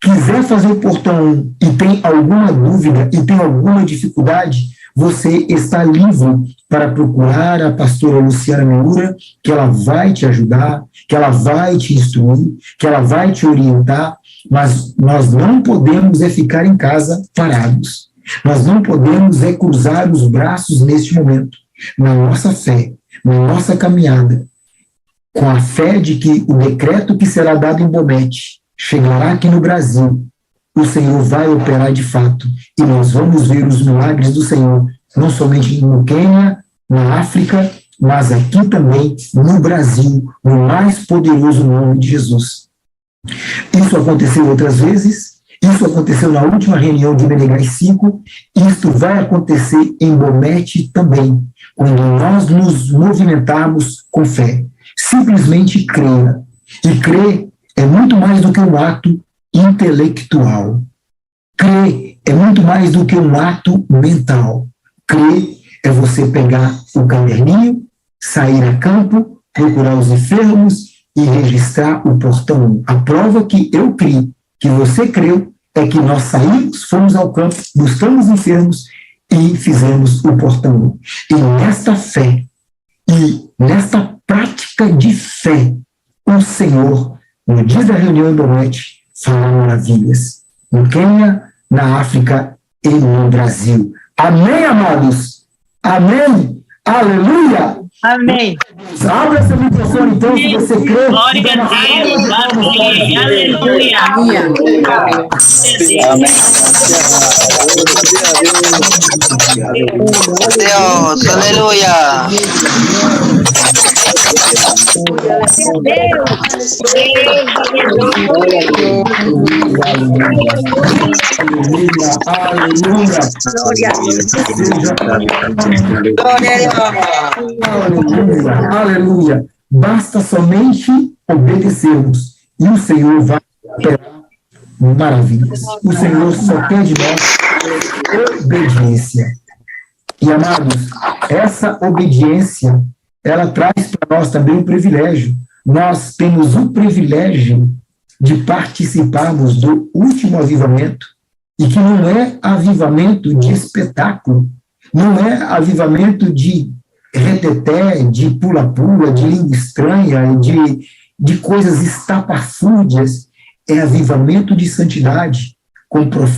quiser fazer o portão 1 e tem alguma dúvida e tem alguma dificuldade, você está livre para procurar a pastora Luciana Miura, que ela vai te ajudar, que ela vai te instruir, que ela vai te orientar, mas nós não podemos ficar em casa parados. Nós não podemos cruzar os braços neste momento. Na nossa fé, na nossa caminhada, com a fé de que o decreto que será dado em Bonete chegará aqui no Brasil, o Senhor vai operar de fato, e nós vamos ver os milagres do Senhor, não somente no Quênia, na África, mas aqui também no Brasil, no mais poderoso nome de Jesus. Isso aconteceu outras vezes, isso aconteceu na última reunião de Menegai 5, isso vai acontecer em Bonete também, quando nós nos movimentarmos com fé. Simplesmente creia. E crer é muito mais do que um ato intelectual. Crer é muito mais do que um ato mental. Crer é você pegar o caderninho, sair a campo, procurar os enfermos e registrar o portão 1. A prova que eu criei, que você creu, é que nós saímos, fomos ao campo, buscamos enfermos e fizemos o portão 1. E nesta fé, e nesta prática de fé, o Senhor, no dia da reunião em Bonete, fará maravilhas. No Quênia, na África e no Brasil. Amém, amados? Amém? Aleluia! Amém. Abra seu microfone, então, se você crê. Glória a Deus, amém, aleluia. Deus, aleluia. Aleluia. Aleluia. Basta somente obedecermos. E o Senhor vai operar maravilhas. O Senhor só quer de nós obediência. E, amados, essa obediência, ela traz para nós também um privilégio. Nós temos o privilégio de participarmos do último avivamento, e que não é avivamento de espetáculo, não é avivamento de reteté, de pula-pula, de língua estranha, de coisas estapafúrdias. É avivamento de santidade,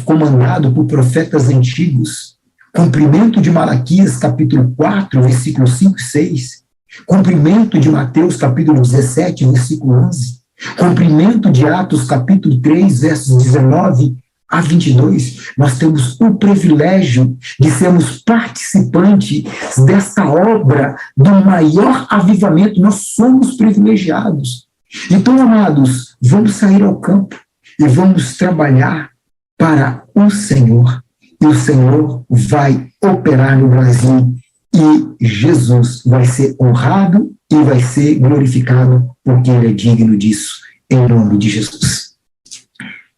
comandado por profetas antigos, cumprimento de Malaquias, capítulo 4, versículos 5 e 6, cumprimento de Mateus, capítulo 17, versículo 11, cumprimento de Atos, capítulo 3, versos 19 a 22, nós temos o privilégio de sermos participantes desta obra do maior avivamento. Nós somos privilegiados. Então, amados, vamos sair ao campo e vamos trabalhar para o Senhor. E o Senhor vai operar no Brasil e Jesus vai ser honrado e vai ser glorificado, porque Ele é digno disso, em nome de Jesus.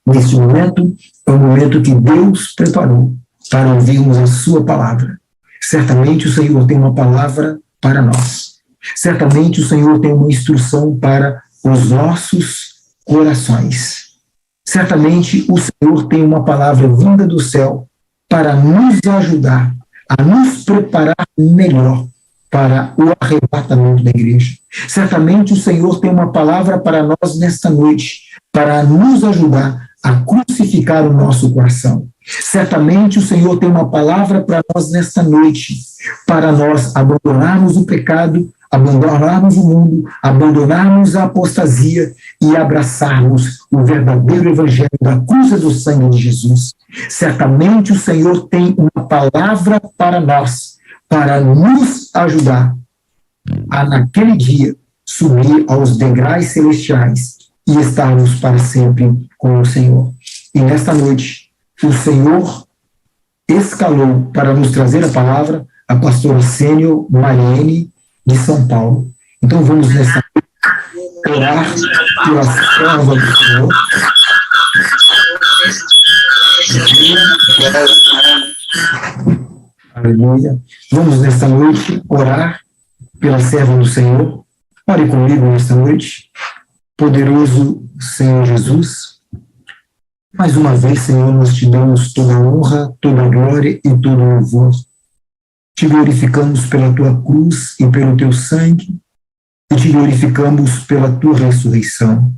Neste momento, é o momento que Deus preparou para ouvirmos a sua palavra. Certamente o Senhor tem uma palavra para nós. Certamente o Senhor tem uma instrução para os nossos corações. Certamente o Senhor tem uma palavra vinda do céu para nos ajudar a nos preparar melhor para o arrebatamento da igreja. Certamente o Senhor tem uma palavra para nós nesta noite, para nos ajudar a crucificar o nosso coração. Certamente o Senhor tem uma palavra para nós nesta noite, para nós abandonarmos o pecado, abandonarmos o mundo, abandonarmos a apostasia e abraçarmos o verdadeiro evangelho da cruz e do sangue de Jesus. Certamente o Senhor tem uma palavra para nós, para nos ajudar a, naquele dia, subir aos degraus celestiais e estarmos para sempre com o Senhor. E nesta noite, o Senhor escalou para nos trazer a palavra a pastora Sênio Mariene, de São Paulo. Então vamos nessa noite orar pela serva do Senhor. Aleluia. Vamos nesta noite orar pela serva do Senhor. Ore comigo nesta noite. Poderoso Senhor Jesus, mais uma vez, Senhor, nós te damos toda a honra, toda a glória e todo o louvor. Te glorificamos pela tua cruz e pelo teu sangue, e te glorificamos pela tua ressurreição.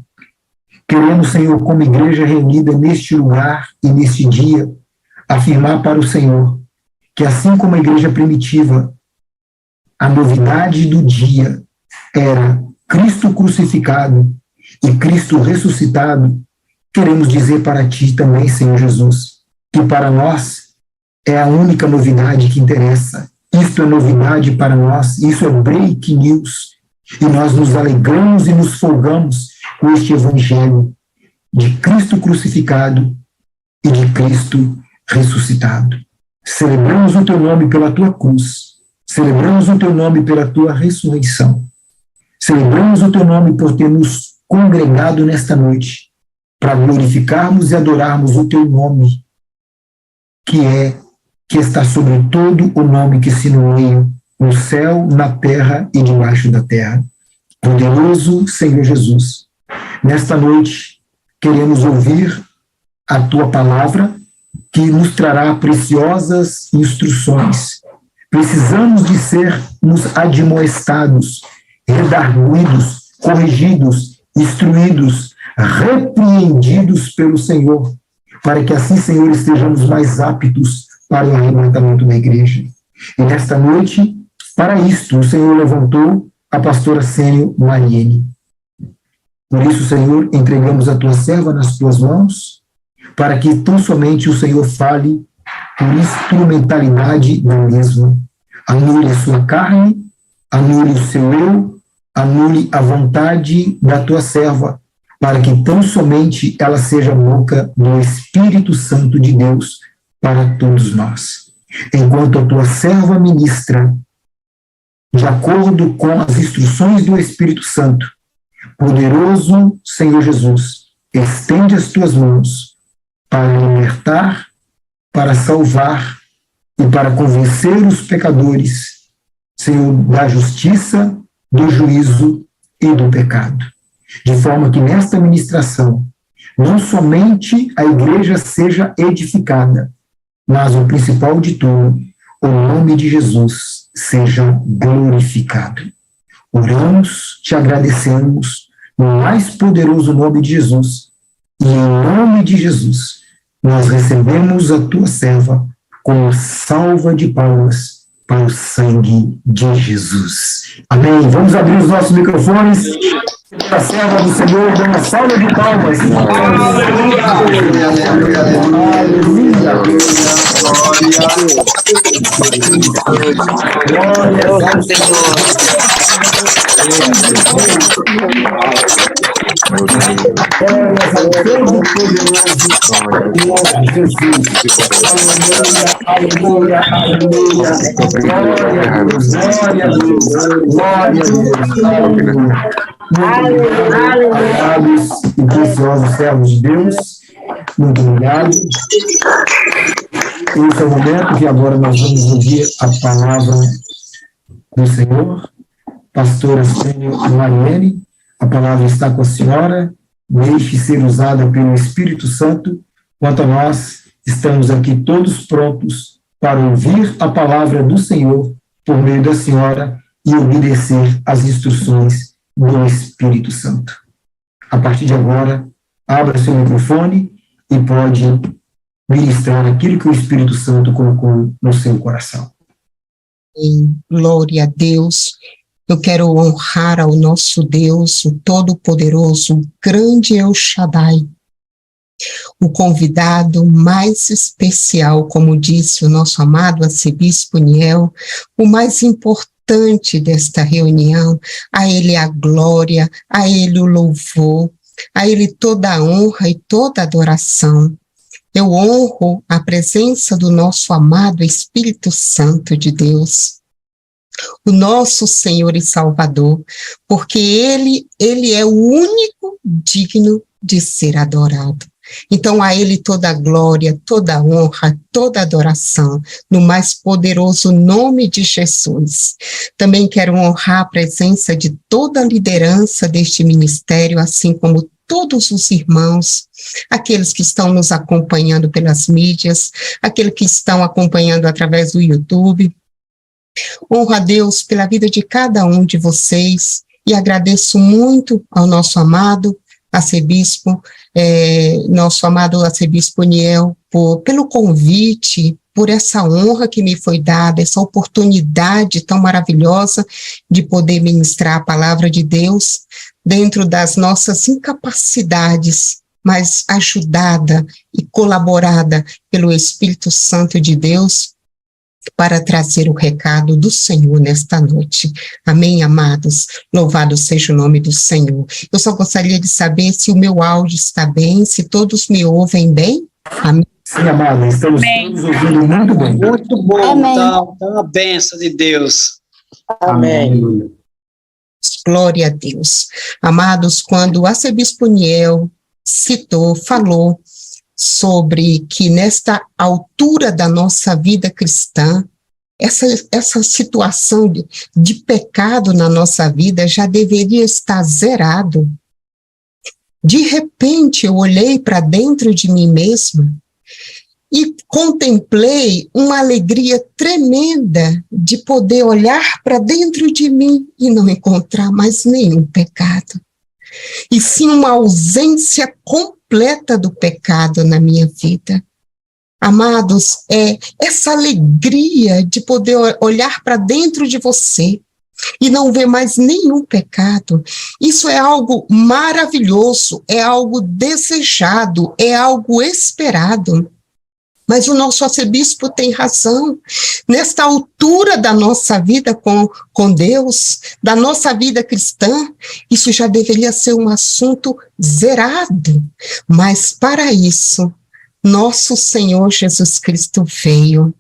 Queremos, Senhor, como igreja reunida neste lugar e neste dia, afirmar para o Senhor que, assim como a igreja primitiva, a novidade do dia era Cristo crucificado e Cristo ressuscitado, queremos dizer para ti também, Senhor Jesus, que para nós é a única novidade que interessa. Isto é novidade para nós, isso é break news. E nós nos alegramos e nos folgamos com este evangelho de Cristo crucificado e de Cristo ressuscitado. Celebramos o teu nome pela tua cruz, celebramos o teu nome pela tua ressurreição, celebramos o teu nome por ter nos congregado nesta noite para glorificarmos e adorarmos o teu nome, que está sobre todo o nome que se nomeia no céu, na terra e debaixo da terra. Poderoso Senhor Jesus, nesta noite queremos ouvir a tua palavra, que nos trará preciosas instruções. Precisamos de sermos admoestados, redarguidos, corrigidos, instruídos, repreendidos pelo Senhor, para que assim, Senhor, estejamos mais aptos para o arrebatamento da igreja. E nesta noite, para isto, o Senhor levantou a pastora Sênio Mariene. Por isso, Senhor, entregamos a tua serva nas tuas mãos, para que tão somente o Senhor fale por instrumentalidade da mesma. Anule a sua carne, anule o seu eu, anule a vontade da tua serva, para que tão somente ela seja a boca do Espírito Santo de Deus para todos nós. Enquanto a tua serva ministra, de acordo com as instruções do Espírito Santo, poderoso Senhor Jesus, estende as tuas mãos para libertar, para salvar e para convencer os pecadores, Senhor, da justiça, do juízo e do pecado. De forma que nesta ministração, não somente a igreja seja edificada, mas o principal de tudo, o nome de Jesus seja glorificado. Oramos, te agradecemos, no mais poderoso nome de Jesus, e em nome de Jesus, nós recebemos a tua serva com salva de palmas para o sangue de Jesus. Amém. Vamos abrir os nossos microfones para a serva do Senhor, dando uma salva de palmas. Aleluia! Glória ao Senhor. Aleluia, aleluia, glória a Deus, glória a Deus, glória a Deus, amados e preciosos servos de Deus, muito obrigado. Esse é o momento que agora nós vamos ouvir a palavra do Senhor. Pastora Sênio Mariene, a palavra está com a senhora, deixe ser usada pelo Espírito Santo. Quanto a nós, estamos aqui todos prontos para ouvir a palavra do Senhor por meio da senhora e obedecer às instruções do Espírito Santo. A partir de agora, abra seu microfone e pode ministrar aquilo que o Espírito Santo colocou no seu coração. Glória a Deus. Eu quero honrar ao nosso Deus, o Todo-Poderoso, o grande El Shaddai, o convidado mais especial, como disse o nosso amado arcebispo Niel, o mais importante desta reunião. A ele a glória, a ele o louvor, a ele toda a honra e toda a adoração. Eu honro a presença do nosso amado Espírito Santo de Deus, o nosso Senhor e Salvador, porque ele é o único digno de ser adorado. Então, a ele toda a glória, toda a honra, toda a adoração, no mais poderoso nome de Jesus. Também quero honrar a presença de toda a liderança deste ministério, assim como todos os irmãos, aqueles que estão nos acompanhando pelas mídias, aqueles que estão acompanhando através do YouTube. Honro a Deus pela vida de cada um de vocês e agradeço muito ao nosso amado arcebispo, nosso amado arcebispo Niel, pelo convite, por essa honra que me foi dada, essa oportunidade tão maravilhosa de poder ministrar a palavra de Deus dentro das nossas incapacidades, mas ajudada e colaborada pelo Espírito Santo de Deus, para trazer o recado do Senhor nesta noite. Amém, amados? Louvado seja o nome do Senhor. Eu só gostaria de saber se o meu áudio está bem, se todos me ouvem bem. Amém? Sim, amado, estamos todos ouvindo muito bem. Muito bom, Amém. tá uma bênção de Deus. Amém. Glória a Deus. Amados, quando o arcebispo Niel falou sobre que nesta altura da nossa vida cristã, essa situação de pecado na nossa vida já deveria estar zerado. De repente, eu olhei para dentro de mim mesma e contemplei uma alegria tremenda de poder olhar para dentro de mim e não encontrar mais nenhum pecado. E sim uma ausência completa do pecado na minha vida. Amados, essa alegria de poder olhar para dentro de você e não ver mais nenhum pecado, isso é algo maravilhoso, é algo desejado, é algo esperado. Mas o nosso arcebispo tem razão. Nesta altura da nossa vida com Deus, da nossa vida cristã, isso já deveria ser um assunto zerado. Mas para isso, nosso Senhor Jesus Cristo veio.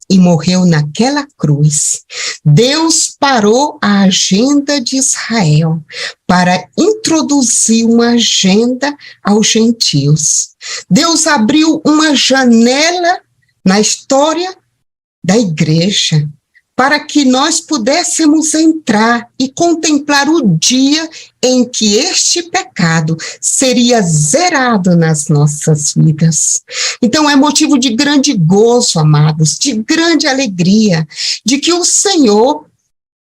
e morreu naquela cruz. Deus parou a agenda de Israel para introduzir uma agenda aos gentios. Deus abriu uma janela na história da igreja para que nós pudéssemos entrar e contemplar o dia em que este pecado seria zerado nas nossas vidas. Então é motivo de grande gozo, amados, de grande alegria, de que o Senhor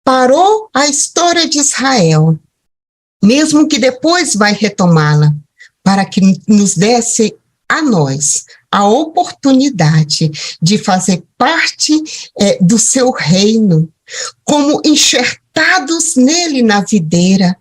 parou a história de Israel, mesmo que depois vai retomá-la, para que nos desse a nós a oportunidade de fazer parte do seu reino, como enxertados nele na videira,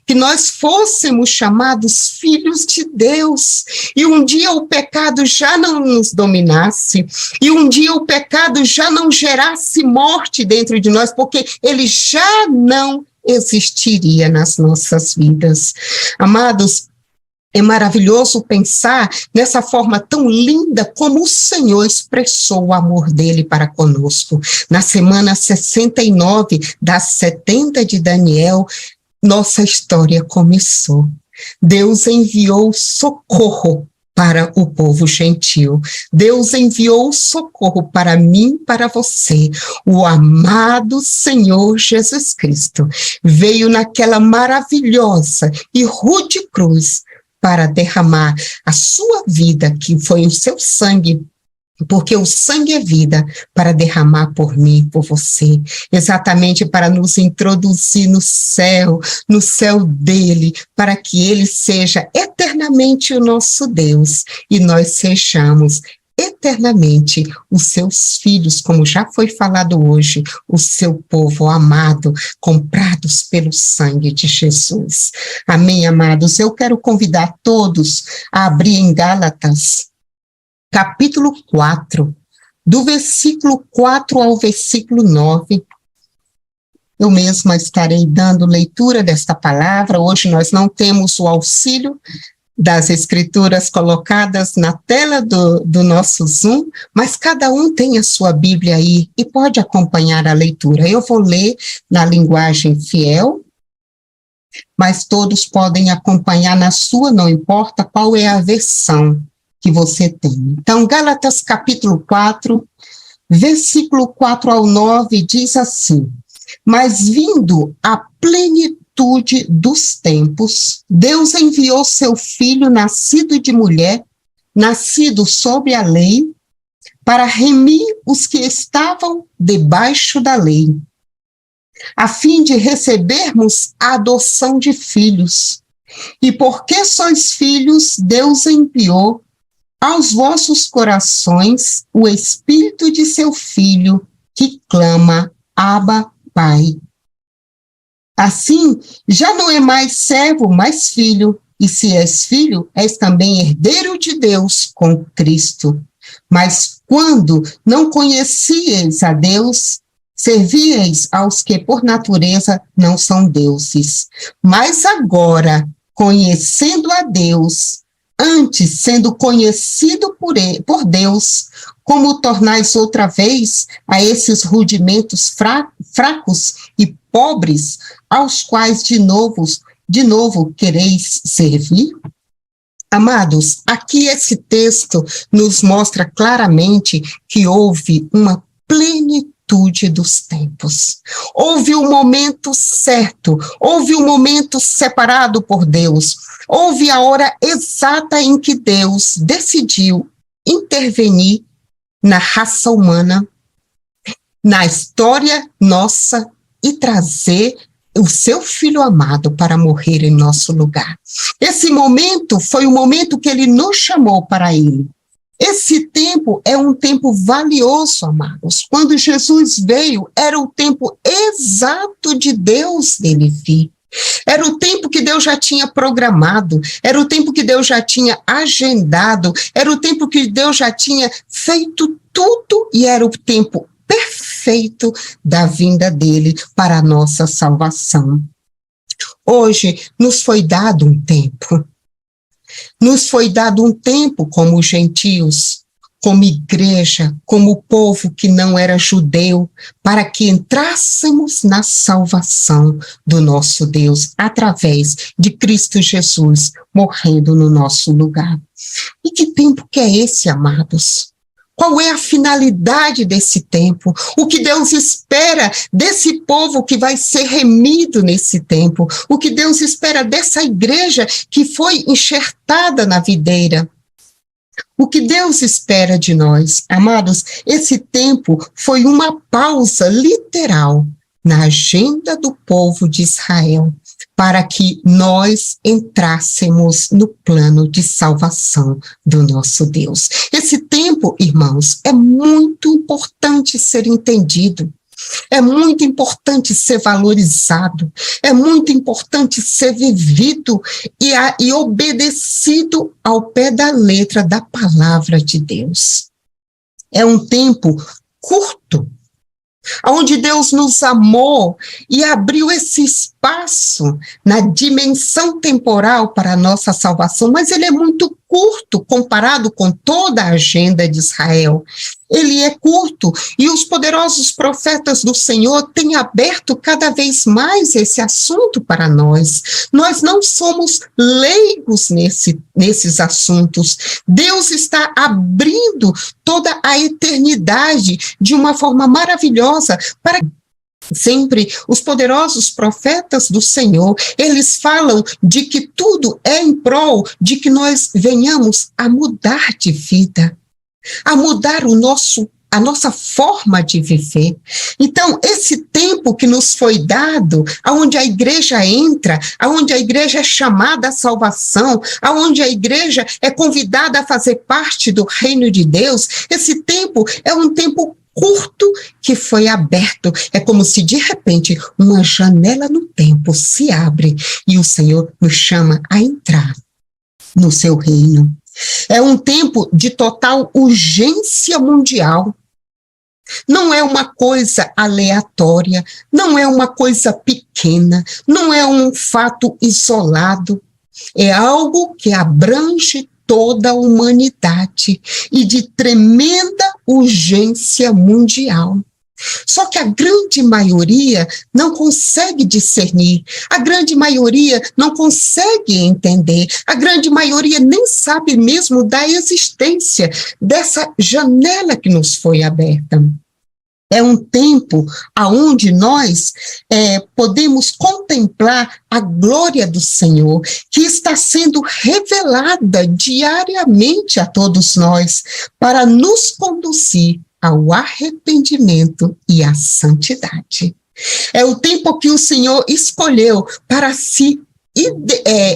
que nós fôssemos chamados filhos de Deus, e um dia o pecado já não nos dominasse, e um dia o pecado já não gerasse morte dentro de nós, porque ele já não existiria nas nossas vidas. Amados, é maravilhoso pensar nessa forma tão linda como o Senhor expressou o amor dele para conosco. Na semana 69 das 70 de Daniel, nossa história começou. Deus enviou socorro para o povo gentil. Deus enviou socorro para mim, para você. O amado Senhor Jesus Cristo veio naquela maravilhosa e rude cruz para derramar a sua vida, que foi o seu sangue, porque o sangue é vida, para derramar por mim, por você, exatamente para nos introduzir no céu dele, para que ele seja eternamente o nosso Deus, e nós sejamos eternamente os seus filhos, como já foi falado hoje, o seu povo amado, comprados pelo sangue de Jesus. Amém, amados? Eu quero convidar todos a abrir em Gálatas, capítulo 4, do versículo 4 ao versículo 9. Eu mesma estarei dando leitura desta palavra. Hoje nós não temos o auxílio das escrituras colocadas na tela do nosso Zoom, mas cada um tem a sua Bíblia aí e pode acompanhar a leitura. Eu vou ler na linguagem fiel, mas todos podem acompanhar na sua, não importa qual é a versão que você tem. Então, Gálatas capítulo 4, versículo 4 ao 9, diz assim: mas vindo a plenitude dos tempos, Deus enviou seu filho, nascido de mulher, nascido sob a lei, para remir os que estavam debaixo da lei, a fim de recebermos a adoção de filhos. E porque sois filhos, Deus enviou aos vossos corações o Espírito de seu Filho, que clama, Abba, Pai. Assim, já não é mais servo, mas filho, e se és filho, és também herdeiro de Deus com Cristo. Mas quando não conhecieis a Deus, servíeis aos que por natureza não são deuses. Mas agora, conhecendo a Deus, antes sendo conhecido por Deus, como tornais outra vez a esses rudimentos fracos e pobres, aos quais de novo quereis servir? Amados, aqui esse texto nos mostra claramente que houve uma plenitude dos tempos. Houve um momento certo, houve um momento separado por Deus, houve a hora exata em que Deus decidiu intervenir na raça humana, na história nossa, e trazer o seu Filho amado para morrer em nosso lugar. Esse momento foi o momento que ele nos chamou para ele. Esse tempo é um tempo valioso, amados. Quando Jesus veio, era o tempo exato de Deus dele vir. Era o tempo que Deus já tinha programado, era o tempo que Deus já tinha agendado, era o tempo que Deus já tinha feito tudo, e era o tempo perfeito da vinda dele para a nossa salvação. Hoje nos foi dado um tempo. Nos foi dado um tempo como gentios, como igreja, como povo que não era judeu, para que entrássemos na salvação do nosso Deus, através de Cristo Jesus, morrendo no nosso lugar. E que tempo que é esse, amados? Qual é a finalidade desse tempo? O que Deus espera desse povo que vai ser remido nesse tempo? O que Deus espera dessa igreja que foi enxertada na videira? O que Deus espera de nós? Amados, esse tempo foi uma pausa literal na agenda do povo de Israel, para que nós entrássemos no plano de salvação do nosso Deus. Esse tempo, irmãos, é muito importante ser entendido, é muito importante ser valorizado, é muito importante ser vivido e obedecido ao pé da letra da palavra de Deus. É um tempo curto, onde Deus nos amou e abriu esse espaço na dimensão temporal para a nossa salvação, mas ele é muito curto comparado com toda a agenda de Israel. Ele é curto e os poderosos profetas do Senhor têm aberto cada vez mais esse assunto para nós. Nós não somos leigos nesses assuntos. Deus está abrindo toda a eternidade de uma forma maravilhosa para sempre os poderosos profetas do Senhor, eles falam de que tudo é em prol de que nós venhamos a mudar de vida, a mudar a nossa forma de viver. Então, esse tempo que nos foi dado, aonde a igreja entra, aonde a igreja é chamada à salvação, aonde a igreja é convidada a fazer parte do reino de Deus, esse tempo é um tempo curto que foi aberto. É como se, de repente, uma janela no tempo se abre e o Senhor nos chama a entrar no seu reino. É um tempo de total urgência mundial. Não é uma coisa aleatória, não é uma coisa pequena, não é um fato isolado. É algo que abrange toda a humanidade e de tremenda urgência mundial. Só que a grande maioria não consegue discernir, a grande maioria não consegue entender, a grande maioria nem sabe mesmo da existência dessa janela que nos foi aberta. É um tempo onde nós podemos contemplar a glória do Senhor, que está sendo revelada diariamente a todos nós, para nos conduzir ao arrependimento e à santidade. É o tempo que o Senhor escolheu para se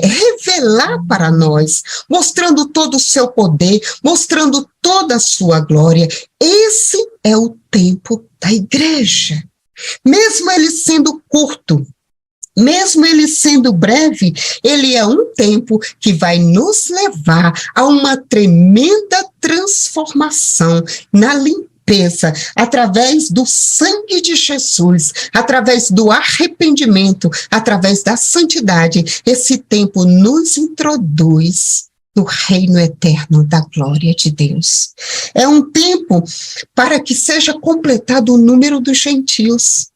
revelar para nós, mostrando todo o seu poder, mostrando toda a sua glória. Esse é o tempo da igreja. Mesmo ele sendo curto, mesmo ele sendo breve, ele é um tempo que vai nos levar a uma tremenda transformação na limpeza, através do sangue de Jesus, através do arrependimento, através da santidade. Esse tempo nos introduz no reino eterno da glória de Deus. É um tempo para que seja completado o número dos gentios,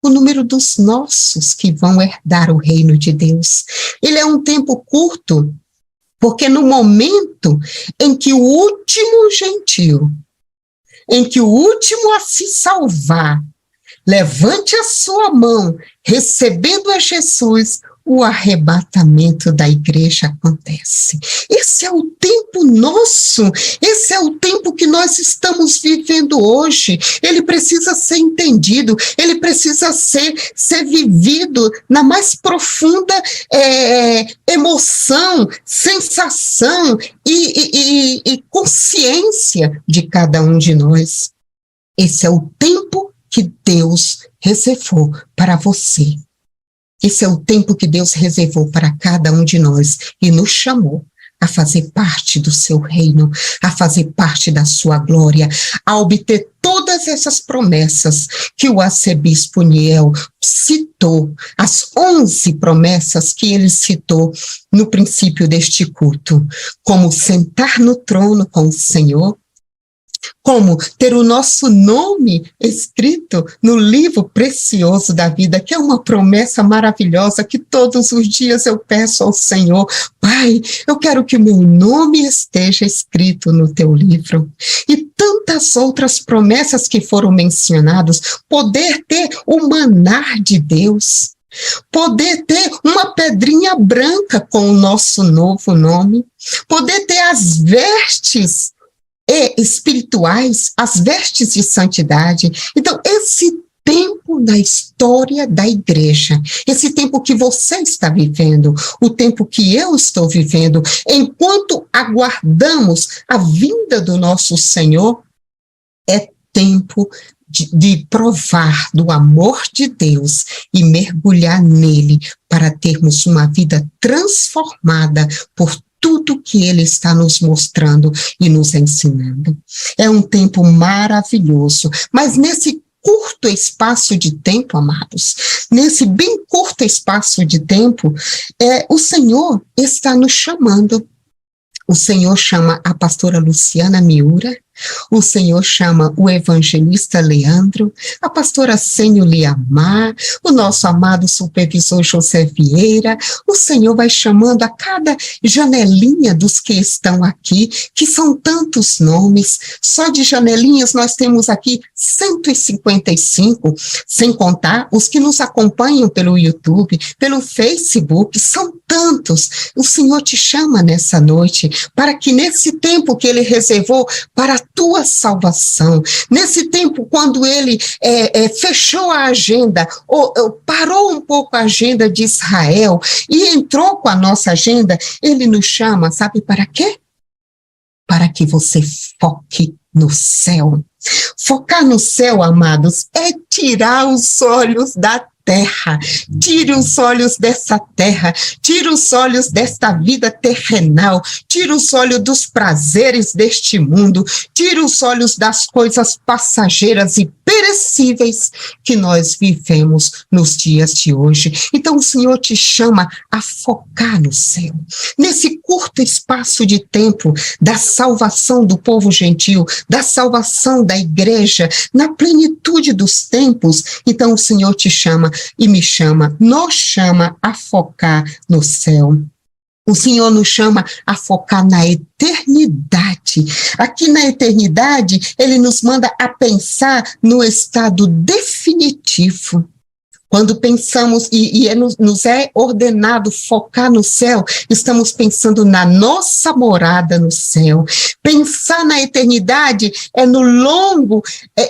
o número dos nossos que vão herdar o reino de Deus. Ele é um tempo curto, porque no momento em que o último gentio, em que o último a se salvar, levante a sua mão, recebendo a Jesus, o arrebatamento da igreja acontece. Esse é o tempo nosso, esse é o tempo que nós estamos vivendo hoje. Ele precisa ser entendido, ele precisa ser vivido na mais profunda emoção, sensação e consciência de cada um de nós. Esse é o tempo que Deus reservou para você. Esse é o tempo que Deus reservou para cada um de nós e nos chamou a fazer parte do seu reino, a fazer parte da sua glória, a obter todas essas promessas que o arcebispo Niel citou, as 11 promessas que ele citou no princípio deste culto, como sentar no trono com o Senhor, Como ter o nosso nome escrito no livro precioso da vida, que é uma promessa maravilhosa que todos os dias eu peço ao Senhor: Pai, eu quero que o meu nome esteja escrito no teu livro. E tantas outras promessas que foram mencionadas, poder ter o maná de Deus, poder ter uma pedrinha branca com o nosso novo nome, poder ter as vestes espirituais, as vestes de santidade. Então, esse tempo na história da igreja, esse tempo que você está vivendo, o tempo que eu estou vivendo, enquanto aguardamos a vinda do nosso Senhor, é tempo de provar do amor de Deus e mergulhar nele para termos uma vida transformada por tudo que ele está nos mostrando e nos ensinando. É um tempo maravilhoso, mas nesse curto espaço de tempo, amados, nesse bem curto espaço de tempo, o Senhor está nos chamando. O Senhor chama a pastora Luciana Miura, o Senhor chama o evangelista Leandro, a pastora Sênio Liamar, o nosso amado supervisor José Vieira. O Senhor vai chamando a cada janelinha dos que estão aqui, que são tantos nomes. Só de janelinhas nós temos aqui 155, sem contar os que nos acompanham pelo YouTube, pelo Facebook, são tantos. O Senhor te chama nessa noite, para que nesse tempo que Ele reservou para a tua salvação, nesse tempo quando Ele fechou a agenda, ou parou um pouco a agenda de Israel e entrou com a nossa agenda, Ele nos chama, sabe para quê? Para que você foque no céu. Focar no céu, amados, é tirar os olhos da terra. Tire os olhos dessa terra, tire os olhos desta vida terrenal, tire os olhos dos prazeres deste mundo, tire os olhos das coisas passageiras e perecíveis que nós vivemos nos dias de hoje. Então o Senhor te chama a focar no céu. Nesse curto espaço de tempo da salvação do povo gentil, da salvação da igreja, na plenitude dos tempos, então o Senhor te chama e me chama, nos chama a focar no céu. O Senhor nos chama a focar na eternidade. Aqui na eternidade, Ele nos manda a pensar no estado definitivo. Quando pensamos, nos é ordenado focar no céu, estamos pensando na nossa morada no céu. Pensar na eternidade é no longo,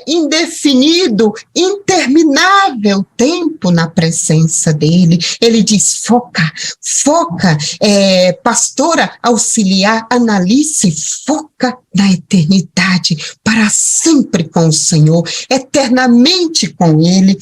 indefinido, interminável tempo na presença dele. Ele diz: foca, pastora, auxiliar, Analice, foca na eternidade, para sempre com o Senhor, eternamente com ele.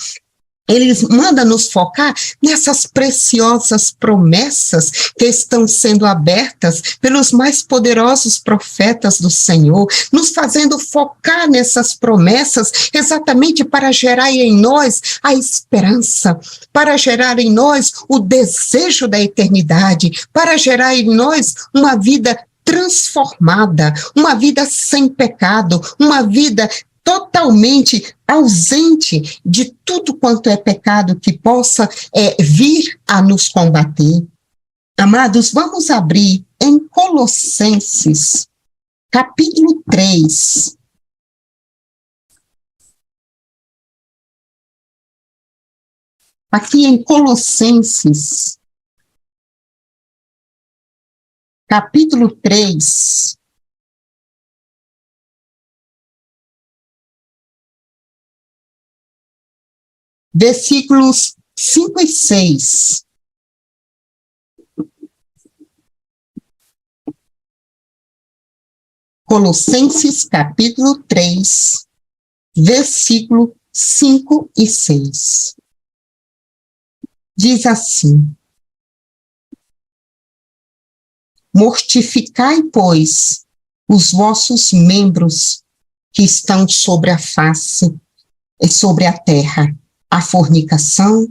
Ele manda nos focar nessas preciosas promessas que estão sendo abertas pelos mais poderosos profetas do Senhor, nos fazendo focar nessas promessas exatamente para gerar em nós a esperança, para gerar em nós o desejo da eternidade, para gerar em nós uma vida transformada, uma vida sem pecado, uma vida totalmente ausente de tudo quanto é pecado que possa vir a nos combater. Amados, vamos abrir em Colossenses, capítulo 3. Aqui em Colossenses, capítulo 3, versículos 5 e 6. Colossenses, capítulo 3, versículo 5 e 6. Diz assim: mortificai, pois, os vossos membros que estão sobre a face e sobre a terra, a fornicação,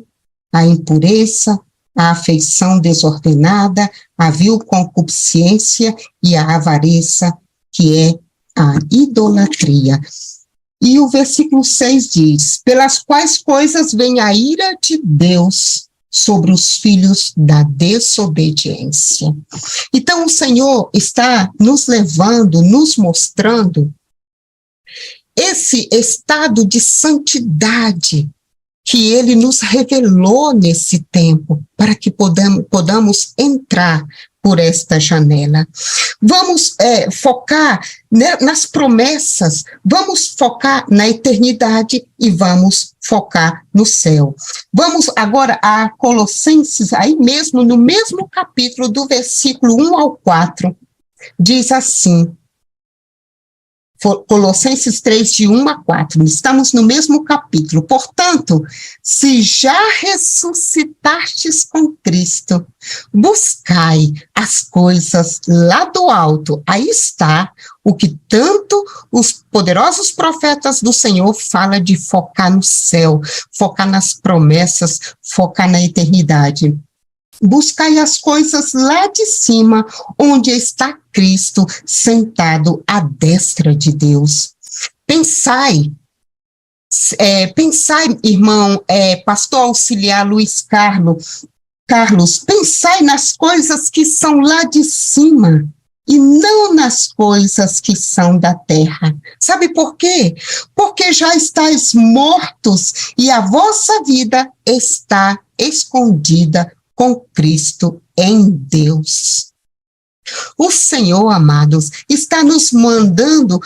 a impureza, a afeição desordenada, a vil concupiscência e a avareza, que é a idolatria. E o versículo 6 diz: pelas quais coisas vem a ira de Deus sobre os filhos da desobediência. Então o Senhor está nos levando, nos mostrando esse estado de santidade que Ele nos revelou nesse tempo, para que podamos entrar por esta janela. Vamos focar nas promessas, vamos focar na eternidade e vamos focar no céu. Vamos agora a Colossenses, aí mesmo, no mesmo capítulo, do versículo 1 ao 4, diz assim, Colossenses 3, de 1 a 4, estamos no mesmo capítulo. Portanto, se já ressuscitastes com Cristo, buscai as coisas lá do alto. Aí está o que tanto os poderosos profetas do Senhor falam de focar no céu, focar nas promessas, focar na eternidade. Buscai as coisas lá de cima, onde está Cristo sentado à destra de Deus. Pensai, irmão, pastor auxiliar Luiz Carlos, pensai nas coisas que são lá de cima e não nas coisas que são da terra. Sabe por quê? Porque já estáis mortos e a vossa vida está escondida com Cristo em Deus. O Senhor, amados, está nos mandando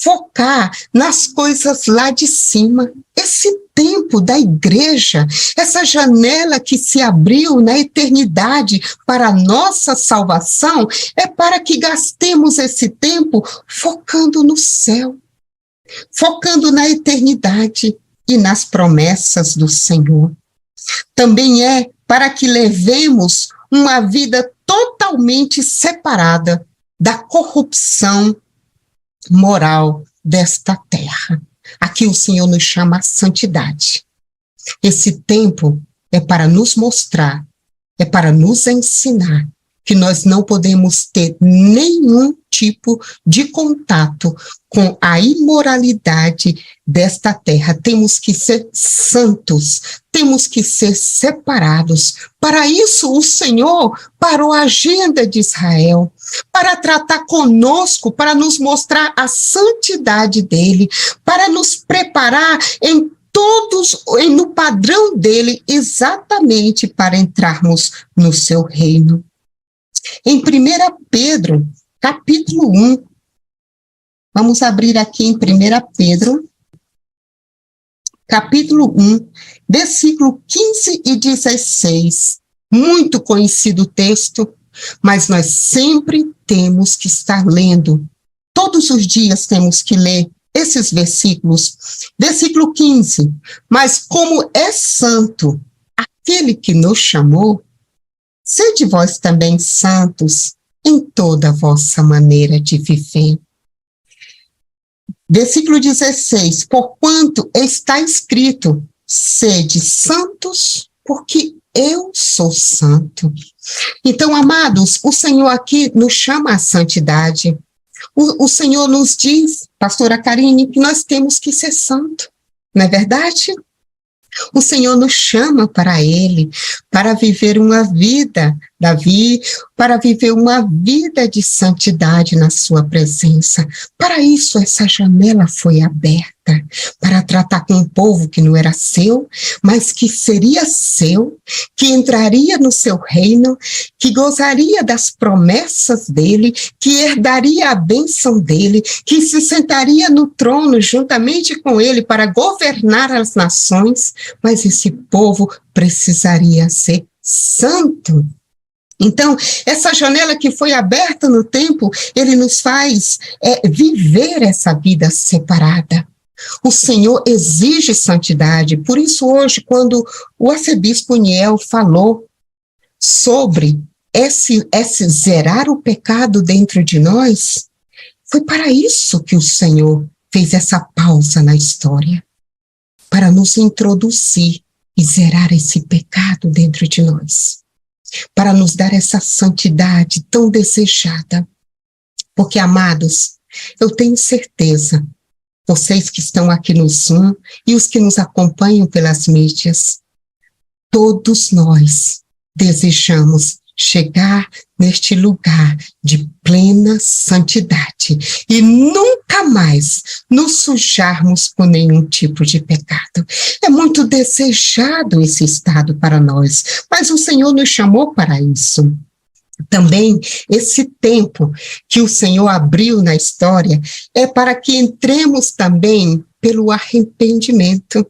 focar nas coisas lá de cima. Esse tempo da igreja, essa janela que se abriu na eternidade para a nossa salvação, é para que gastemos esse tempo focando no céu, focando na eternidade e nas promessas do Senhor. Também é para que levemos uma vida totalmente separada da corrupção moral desta terra. Aqui o Senhor nos chama a santidade. Esse tempo é para nos mostrar, é para nos ensinar que nós não podemos ter nenhum tipo de contato com a imoralidade desta terra. Temos que ser santos, temos que ser separados. Para isso, o Senhor parou a agenda de Israel, para tratar conosco, para nos mostrar a santidade dele, para nos preparar no padrão dele, exatamente para entrarmos no seu reino. Em 1 Pedro, capítulo 1, vamos abrir aqui em 1 Pedro, capítulo 1, versículo 15 e 16. Muito conhecido o texto, mas nós sempre temos que estar lendo. Todos os dias temos que ler esses versículos. Versículo 15. Mas como é santo aquele que nos chamou, sede vós também santos em toda a vossa maneira de viver. Versículo 16. Porquanto está escrito, sede santos, porque eu sou santo. Então, amados, o Senhor aqui nos chama à santidade. O Senhor nos diz, pastora Karine, que nós temos que ser santo. Não é verdade? O Senhor nos chama para Ele, para viver uma vida, Davi, para viver uma vida de santidade na sua presença. Para isso, essa janela foi aberta, para tratar com um povo que não era seu, mas que seria seu, que entraria no seu reino, que gozaria das promessas dele, que herdaria a bênção dele, que se sentaria no trono juntamente com ele para governar as nações, mas esse povo precisaria ser santo. Então, essa janela que foi aberta no tempo, ele nos faz viver essa vida separada. O Senhor exige santidade. Por isso, hoje, quando o arcebispo Niel falou sobre esse zerar o pecado dentro de nós, foi para isso que o Senhor fez essa pausa na história, para nos introduzir e zerar esse pecado dentro de nós, para nos dar essa santidade tão desejada. Porque, amados, Eu tenho certeza, vocês que estão aqui no Zoom e os que nos acompanham pelas mídias, todos nós desejamos chegar neste lugar de plena santidade e nunca mais nos sujarmos com nenhum tipo de pecado. É muito desejado esse estado para nós, mas o Senhor nos chamou para isso. Também esse tempo que o Senhor abriu na história é para que entremos também pelo arrependimento.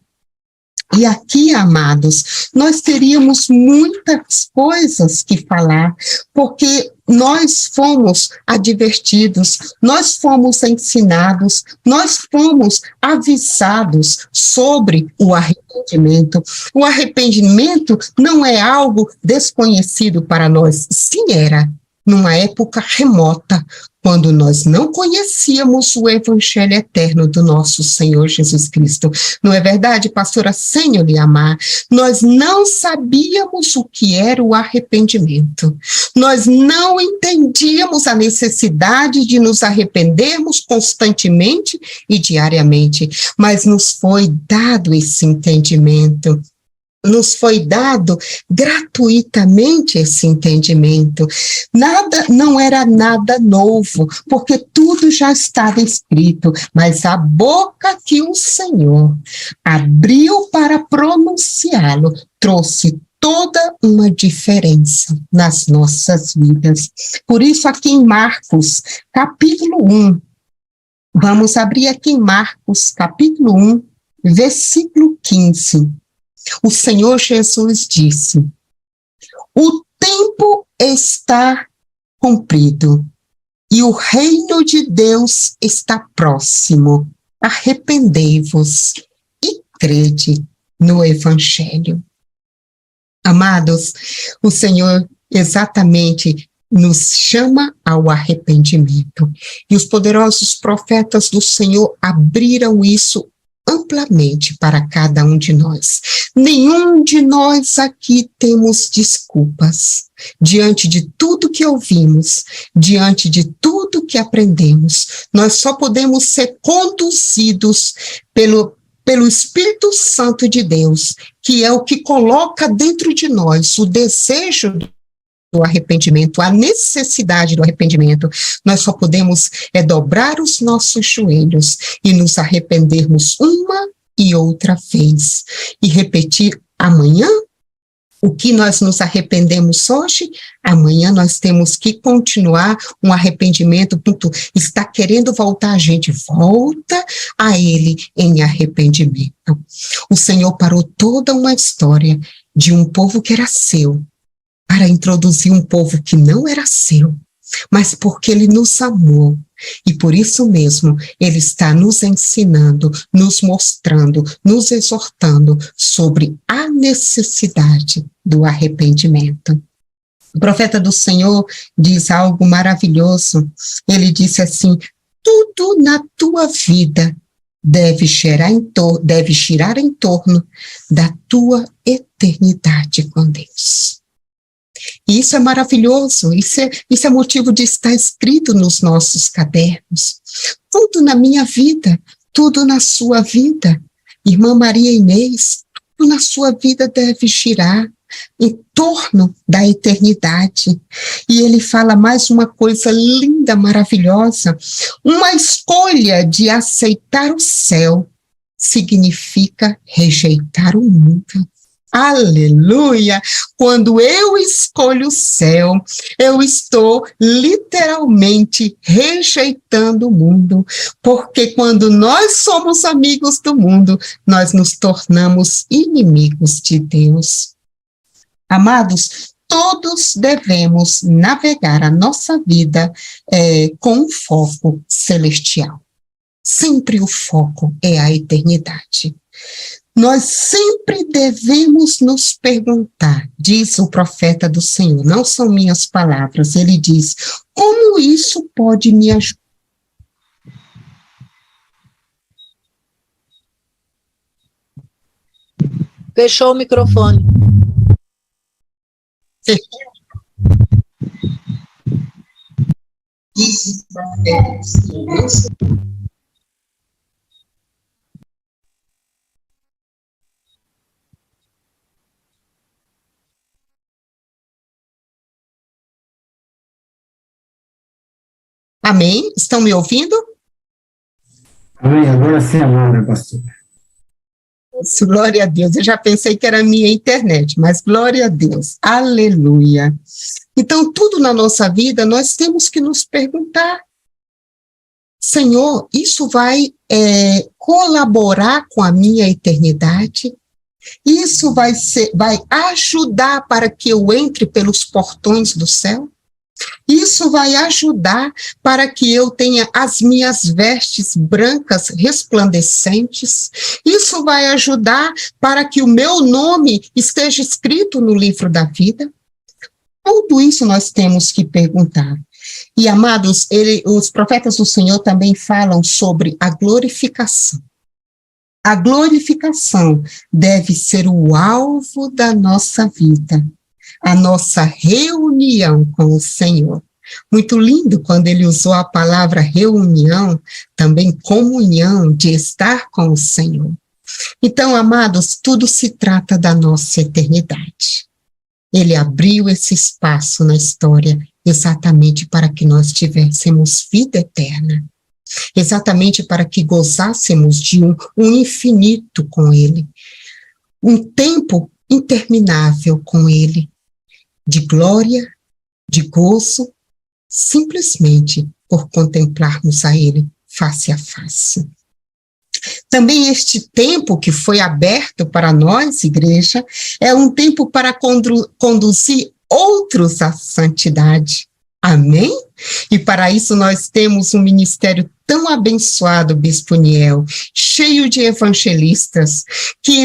E aqui, amados, nós teríamos muitas coisas que falar, porque nós fomos advertidos, nós fomos ensinados, nós fomos avisados sobre o arrependimento. O arrependimento não é algo desconhecido para nós. Sim, era numa época remota, quando nós não conhecíamos o evangelho eterno do nosso Senhor Jesus Cristo. Não é verdade, pastora Sênia Liamar? Nós não sabíamos o que era o arrependimento. Nós não entendíamos a necessidade de nos arrependermos constantemente e diariamente, mas nos foi dado esse entendimento. Nos foi dado gratuitamente esse entendimento. Não era nada novo, porque tudo já estava escrito, mas a boca que o Senhor abriu para pronunciá-lo trouxe toda uma diferença nas nossas vidas. Por isso, aqui em Marcos, capítulo 1, vamos abrir aqui em Marcos, capítulo 1, versículo 15. O Senhor Jesus disse: o tempo está cumprido e o reino de Deus está próximo. Arrependei-vos e crede no Evangelho. Amados, o Senhor exatamente nos chama ao arrependimento. E os poderosos profetas do Senhor abriram isso amplamente para cada um de nós. Nenhum de nós aqui temos desculpas diante de tudo que ouvimos, diante de tudo que aprendemos. Nós só podemos ser conduzidos pelo Espírito Santo de Deus, que é o que coloca dentro de nós o desejo do arrependimento, a necessidade do arrependimento. Nós só podemos dobrar os nossos joelhos e nos arrependermos uma e outra vez e repetir: amanhã, o que nós nos arrependemos hoje, amanhã nós temos que continuar um arrependimento. Está querendo voltar, a gente volta a Ele em arrependimento. O Senhor parou toda uma história de um povo que era seu, para introduzir um povo que não era seu, mas porque Ele nos amou. E por isso mesmo, Ele está nos ensinando, nos mostrando, nos exortando sobre a necessidade do arrependimento. O profeta do Senhor diz algo maravilhoso. Ele disse assim: tudo na tua vida deve girar em torno da tua eternidade com Deus. E isso é maravilhoso, isso é motivo de estar escrito nos nossos cadernos. Tudo na minha vida, tudo na sua vida, irmã Maria Inês, tudo na sua vida deve girar em torno da eternidade. E ele fala mais uma coisa linda, maravilhosa: uma escolha de aceitar o céu significa rejeitar o mundo. Aleluia! Quando eu escolho o céu, eu estou literalmente rejeitando o mundo, porque quando nós somos amigos do mundo, nós nos tornamos inimigos de Deus. Amados, todos devemos navegar a nossa vida com um foco celestial. Sempre o foco é a eternidade. Nós sempre devemos nos perguntar, diz o profeta do Senhor, não são minhas palavras, ele diz: como isso pode me ajudar? Fechou o microfone. Amém? Estão me ouvindo? Amém. Agora sim, agora, pastor. Glória a Deus. Eu já pensei que era a minha internet, mas glória a Deus. Aleluia. Então, tudo na nossa vida, nós temos que nos perguntar: Senhor, isso vai colaborar com a minha eternidade? Isso vai ajudar para que eu entre pelos portões do céu? Isso vai ajudar para que eu tenha as minhas vestes brancas resplandecentes? Isso vai ajudar para que o meu nome esteja escrito no livro da vida? Tudo isso nós temos que perguntar. E, amados, os profetas do Senhor também falam sobre a glorificação. A glorificação deve ser o alvo da nossa vida, a nossa reunião com o Senhor. Muito lindo quando ele usou a palavra reunião, também comunhão, de estar com o Senhor. Então, amados, tudo se trata da nossa eternidade. Ele abriu esse espaço na história exatamente para que nós tivéssemos vida eterna, exatamente para que gozássemos de um infinito com ele, um tempo interminável com ele, de glória, de gozo, simplesmente por contemplarmos a ele face a face. Também este tempo que foi aberto para nós, igreja, é um tempo para conduzir outros à santidade. Amém? E para isso nós temos um ministério tão abençoado, Bispo Niel, cheio de evangelistas, que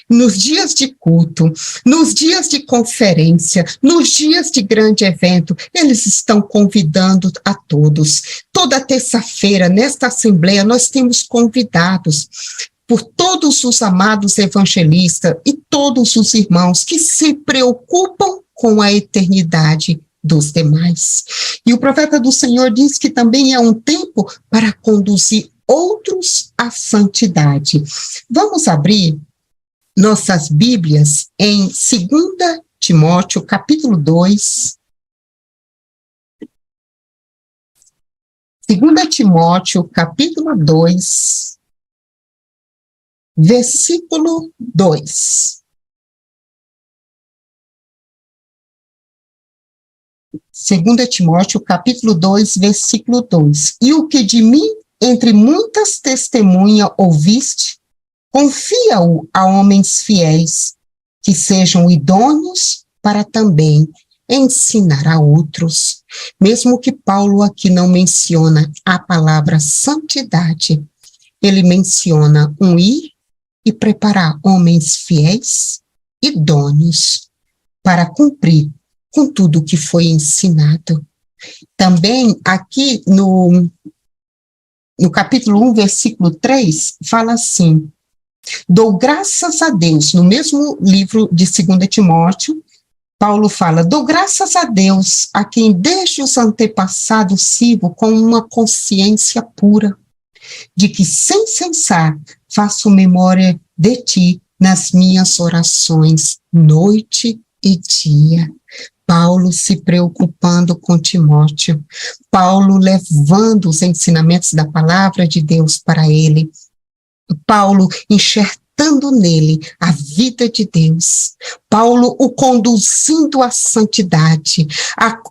nos dias de culto, nos dias de conferência, nos dias de grande evento, eles estão convidando a todos. Toda terça-feira, nesta assembleia, nós temos convidados por todos os amados evangelistas e todos os irmãos que se preocupam com a eternidade dos demais. E o profeta do Senhor diz que também é um tempo para conduzir outros à santidade. Vamos abrir nossas Bíblias em 2 Timóteo, capítulo 2. 2 Timóteo, capítulo 2, versículo 2. 2 Timóteo, capítulo 2, versículo 2. E o que de mim, entre muitas testemunhas, ouviste, confia-o a homens fiéis, que sejam idôneos para também ensinar a outros. Mesmo que Paulo aqui não menciona a palavra santidade, ele menciona um ir e preparar homens fiéis, idôneos, para cumprir com tudo que foi ensinado. Também aqui no capítulo 1, versículo 3, fala assim: dou graças a Deus, no mesmo livro de 2 Timóteo, Paulo fala: dou graças a Deus, a quem desde os antepassados sirvo com uma consciência pura, de que sem cessar faço memória de ti nas minhas orações, noite e dia. Paulo se preocupando com Timóteo, Paulo levando os ensinamentos da palavra de Deus para ele, Paulo enxertando nele a vida de Deus, Paulo o conduzindo à santidade,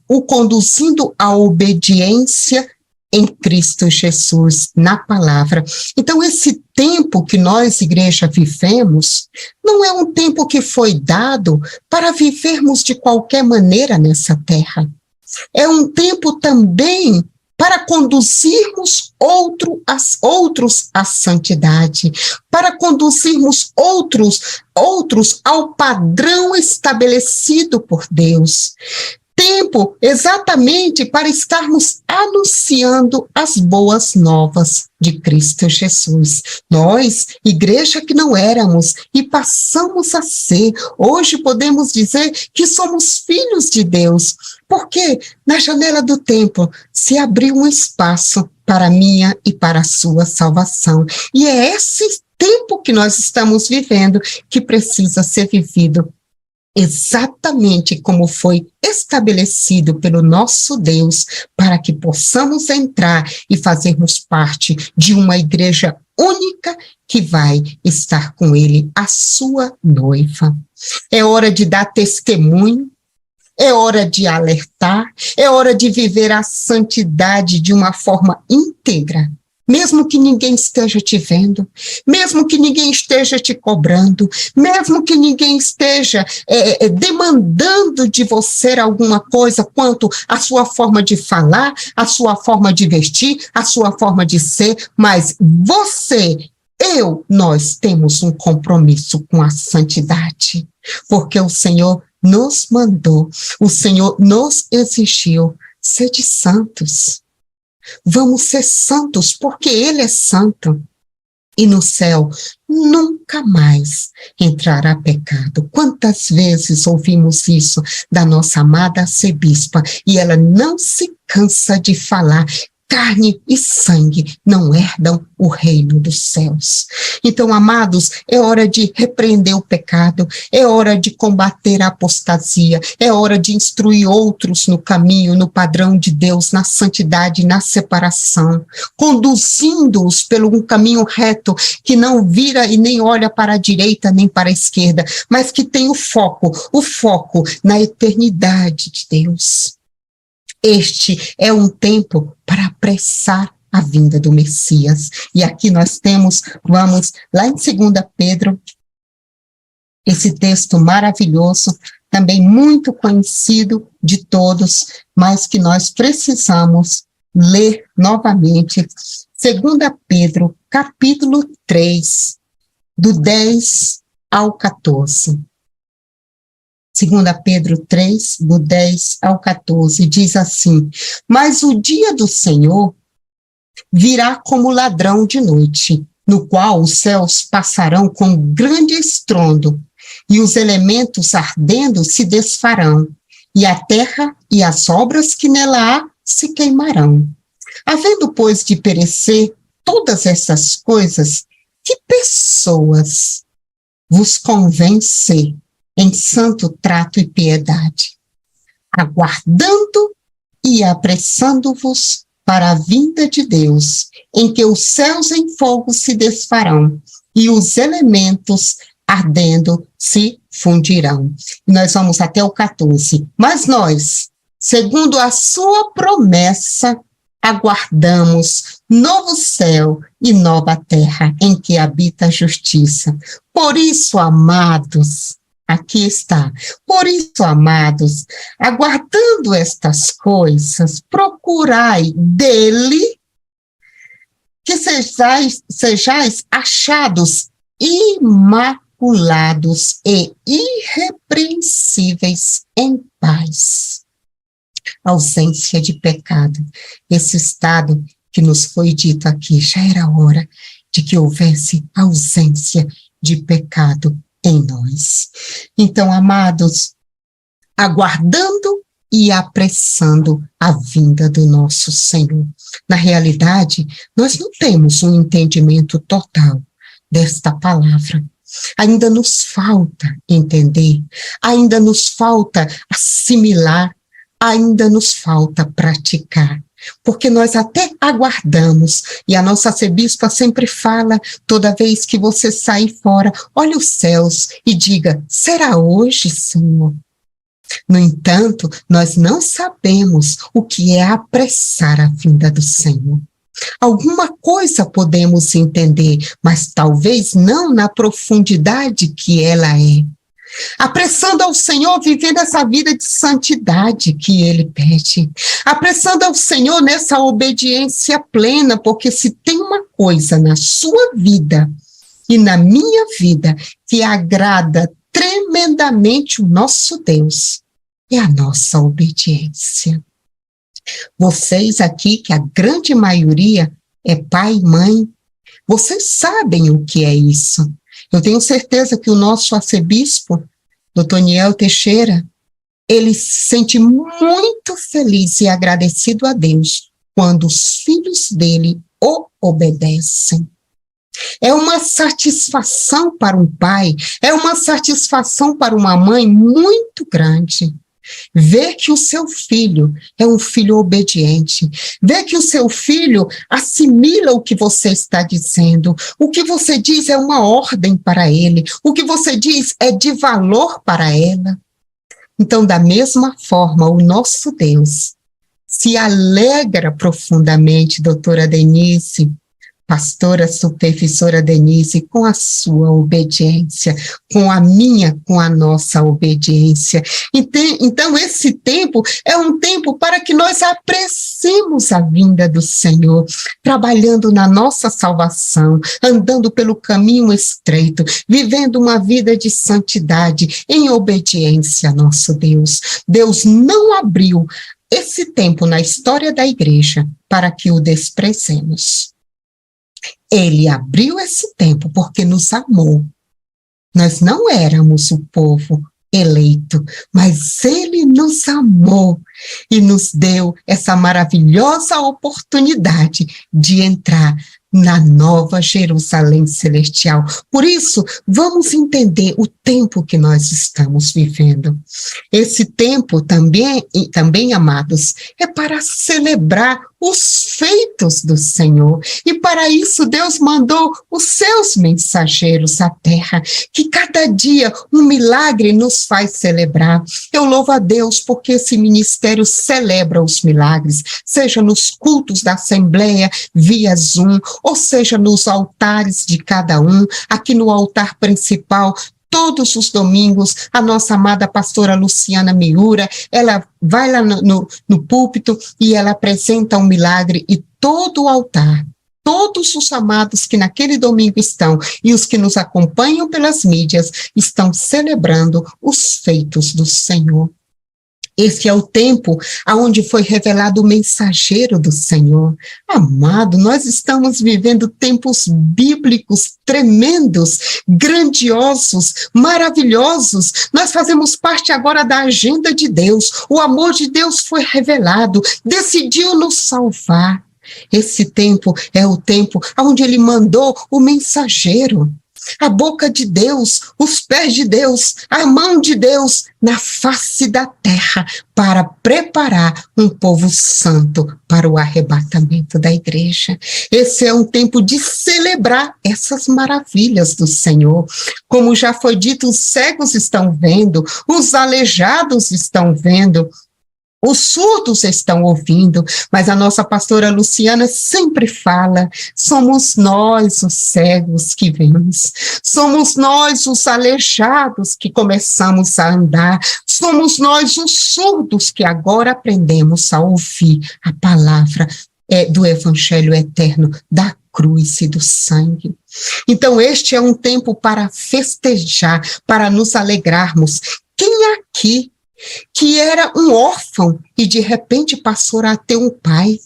o conduzindo à obediência em Cristo Jesus, na palavra. Então, esse tempo que nós, igreja, vivemos, não é um tempo que foi dado para vivermos de qualquer maneira nessa terra. É um tempo também para conduzirmos outros à santidade, para conduzirmos outros ao padrão estabelecido por Deus. tempo exatamente para estarmos anunciando as boas novas de Cristo Jesus. Nós, igreja que não éramos e passamos a ser, hoje podemos dizer que somos filhos de Deus, porque na janela do templo se abriu um espaço para a minha e para a sua salvação. E é esse tempo que nós estamos vivendo que precisa ser vivido exatamente como foi estabelecido pelo nosso Deus, para que possamos entrar e fazermos parte de uma igreja única que vai estar com Ele, a sua noiva. É hora de dar testemunho, é hora de alertar, é hora de viver a santidade de uma forma íntegra, mesmo que ninguém esteja te vendo, mesmo que ninguém esteja te cobrando, mesmo que ninguém esteja demandando de você alguma coisa quanto à sua forma de falar, a sua forma de vestir, a sua forma de ser, mas você, nós temos um compromisso com a santidade, porque o Senhor nos mandou, o Senhor nos exigiu, sede santos. Vamos ser santos, porque Ele é santo. E no céu nunca mais entrará pecado. Quantas vezes ouvimos isso da nossa amada arcebispa, e ela não se cansa de falar: carne e sangue não herdam o reino dos céus. Então, amados, é hora de repreender o pecado, é hora de combater a apostasia, é hora de instruir outros no caminho, no padrão de Deus, na santidade, na separação, conduzindo-os pelo um caminho reto, que não vira e nem olha para a direita nem para a esquerda, mas que tem o foco na eternidade de Deus. Este é um tempo para apressar a vinda do Messias. E aqui nós temos, vamos lá em 2 Pedro, esse texto maravilhoso, também muito conhecido de todos, mas que nós precisamos ler novamente. 2 Pedro, capítulo 3, do 10 ao 14. 2 Pedro 3, do 10 ao 14, diz assim: mas o dia do Senhor virá como ladrão de noite, no qual os céus passarão com grande estrondo, e os elementos ardendo se desfarão, e a terra e as obras que nela há se queimarão. Havendo, pois, de perecer todas essas coisas, que pessoas vos convém ser em santo trato e piedade, aguardando e apressando-vos para a vinda de Deus, em que os céus em fogo se desfarão e os elementos ardendo se fundirão. E nós vamos até o 14. Mas nós, segundo a sua promessa, aguardamos novo céu e nova terra, em que habita a justiça. Por isso, amados, aqui está. Por isso, amados, aguardando estas coisas, procurai dele que sejais achados imaculados e irrepreensíveis em paz. Ausência de pecado. Esse estado que nos foi dito aqui, já era hora de que houvesse ausência de pecado em nós. Então, amados, aguardando e apressando a vinda do nosso Senhor. Na realidade, nós não temos um entendimento total desta palavra. Ainda nos falta entender, ainda nos falta assimilar, ainda nos falta praticar. Porque nós até aguardamos, e a nossa arcebispa sempre fala, toda vez que você sair fora, olhe os céus e diga: será hoje, Senhor? No entanto, nós não sabemos o que é apressar a vinda do Senhor. Alguma coisa podemos entender, mas talvez não na profundidade que ela é. Apressando ao Senhor, vivendo essa vida de santidade que Ele pede. Apressando ao Senhor nessa obediência plena, porque se tem uma coisa na sua vida e na minha vida que agrada tremendamente o nosso Deus, é a nossa obediência. Vocês aqui, que a grande maioria é pai e mãe, vocês sabem o que é isso. Eu tenho certeza que o nosso arcebispo, Dr. Niel Teixeira, ele se sente muito feliz e agradecido a Deus quando os filhos dele o obedecem. É uma satisfação para um pai, é uma satisfação para uma mãe muito grande. Ver que o seu filho é um filho obediente, ver que o seu filho assimila o que você está dizendo, o que você diz é uma ordem para ele, o que você diz é de valor para ela. Então, da mesma forma, o nosso Deus se alegra profundamente, doutora Denise, pastora supervisora Denise, com a sua obediência, com a minha, com a nossa obediência. Então, esse tempo é um tempo para que nós apreciemos a vinda do Senhor, trabalhando na nossa salvação, andando pelo caminho estreito, vivendo uma vida de santidade, em obediência a nosso Deus. Deus não abriu esse tempo na história da igreja para que o desprezemos. Ele abriu esse tempo porque nos amou. Nós não éramos o povo eleito, mas ele nos amou e nos deu essa maravilhosa oportunidade de entrar na nova Jerusalém celestial. Por isso, vamos entender o tempo que nós estamos vivendo. Esse tempo também, amados, é para celebrar os feitos do Senhor. E para isso, Deus mandou os seus mensageiros à terra, que cada dia um milagre nos faz celebrar. Eu louvo a Deus porque esse ministério celebra os milagres, seja nos cultos da Assembleia, via Zoom, ou seja nos altares de cada um, aqui no altar principal. Todos os domingos, a nossa amada pastora Luciana Miura, ela vai lá no púlpito e ela apresenta um milagre e todo o altar, todos os amados que naquele domingo estão e os que nos acompanham pelas mídias estão celebrando os feitos do Senhor. Esse é o tempo onde foi revelado o mensageiro do Senhor. Amado, nós estamos vivendo tempos bíblicos tremendos, grandiosos, maravilhosos. Nós fazemos parte agora da agenda de Deus. O amor de Deus foi revelado, decidiu nos salvar. Esse tempo é o tempo onde ele mandou o mensageiro. A boca de Deus, os pés de Deus, a mão de Deus na face da terra para preparar um povo santo para o arrebatamento da igreja. Esse é um tempo de celebrar essas maravilhas do Senhor. Como já foi dito, os cegos estão vendo, os aleijados estão vendo, os surdos estão ouvindo, mas a nossa pastora Luciana sempre fala, somos nós os cegos que vemos, somos nós os aleijados que começamos a andar, somos nós os surdos que agora aprendemos a ouvir a palavra do Evangelho eterno, da cruz e do sangue. Então este é um tempo para festejar, para nos alegrarmos. Quem aqui que era um órfão e de repente passou a ter um pai?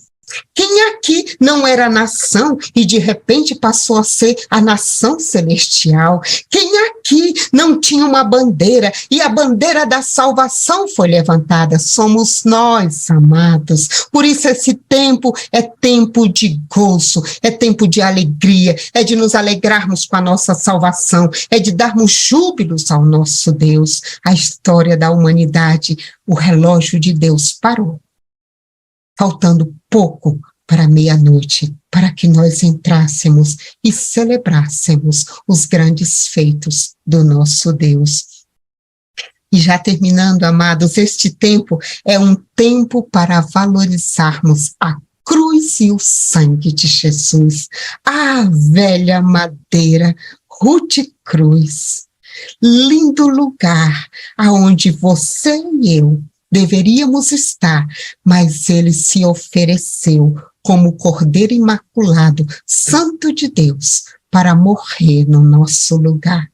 Quem aqui não era nação e de repente passou a ser a nação celestial? Quem aqui não tinha uma bandeira e a bandeira da salvação foi levantada? Somos nós, amados. Por isso esse tempo é tempo de gozo, é tempo de alegria, é de nos alegrarmos com a nossa salvação, é de darmos júbilos ao nosso Deus. A história da humanidade, o relógio de Deus parou, faltando pouco para meia-noite, para que nós entrássemos e celebrássemos os grandes feitos do nosso Deus. E já terminando, amados, este tempo é um tempo para valorizarmos a cruz e o sangue de Jesus, a velha madeira, Ruth Cruz, lindo lugar aonde você e eu deveríamos estar, mas ele se ofereceu como Cordeiro Imaculado, Santo de Deus, para morrer no nosso lugar.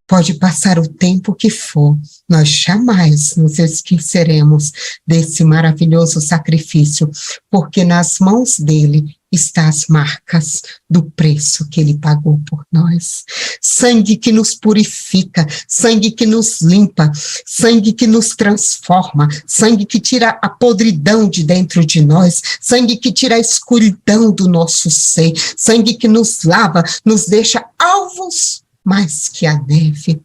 Pode passar o tempo que for, nós jamais nos esqueceremos desse maravilhoso sacrifício, porque nas mãos dele estão as marcas do preço que ele pagou por nós. Sangue que nos purifica, sangue que nos limpa, sangue que nos transforma, sangue que tira a podridão de dentro de nós, sangue que tira a escuridão do nosso ser, sangue que nos lava, nos deixa alvos mais que a neve.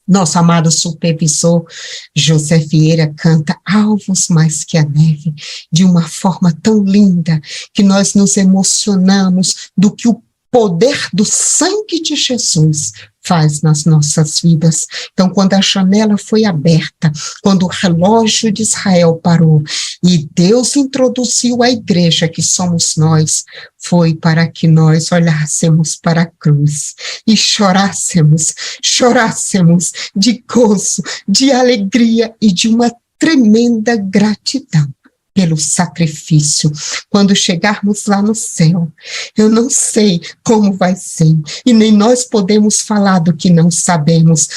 Nosso amado supervisor José Vieira canta alvos mais que a neve, de uma forma tão linda, que nós nos emocionamos do que o poder do sangue de Jesus faz nas nossas vidas. Então, quando a janela foi aberta, quando o relógio de Israel parou e Deus introduziu a igreja que somos nós, foi para que nós olhássemos para a cruz e chorássemos de gozo, de alegria e de uma tremenda gratidão pelo sacrifício. Quando chegarmos lá no céu, eu não sei como vai ser, e nem nós podemos falar do que não sabemos.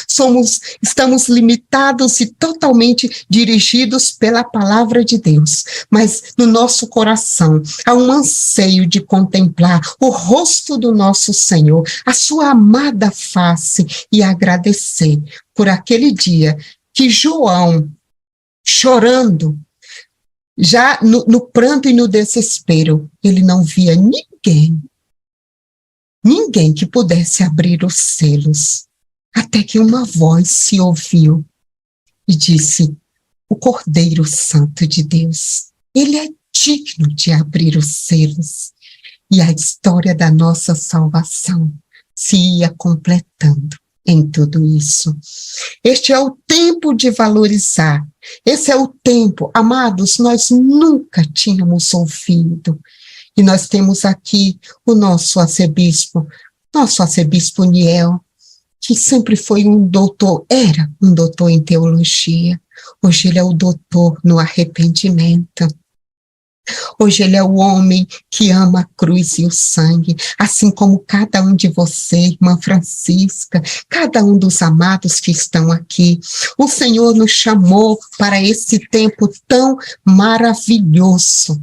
Estamos limitados e totalmente dirigidos pela palavra de Deus, mas no nosso coração há um anseio de contemplar o rosto do nosso Senhor, a sua amada face, e agradecer por aquele dia que João, chorando, já no pranto e no desespero, ele não via ninguém que pudesse abrir os selos, até que uma voz se ouviu e disse: o Cordeiro Santo de Deus, ele é digno de abrir os selos. E a história da nossa salvação se ia completando em tudo isso. Este é o tempo de valorizar. Esse é o tempo, amados, nós nunca tínhamos ouvido. E nós temos aqui o nosso arcebispo Niel, que sempre foi era um doutor em teologia. Hoje ele é o doutor no arrependimento. Hoje ele é o homem que ama a cruz e o sangue, assim como cada um de vocês, irmã Francisca, cada um dos amados que estão aqui. O Senhor nos chamou para esse tempo tão maravilhoso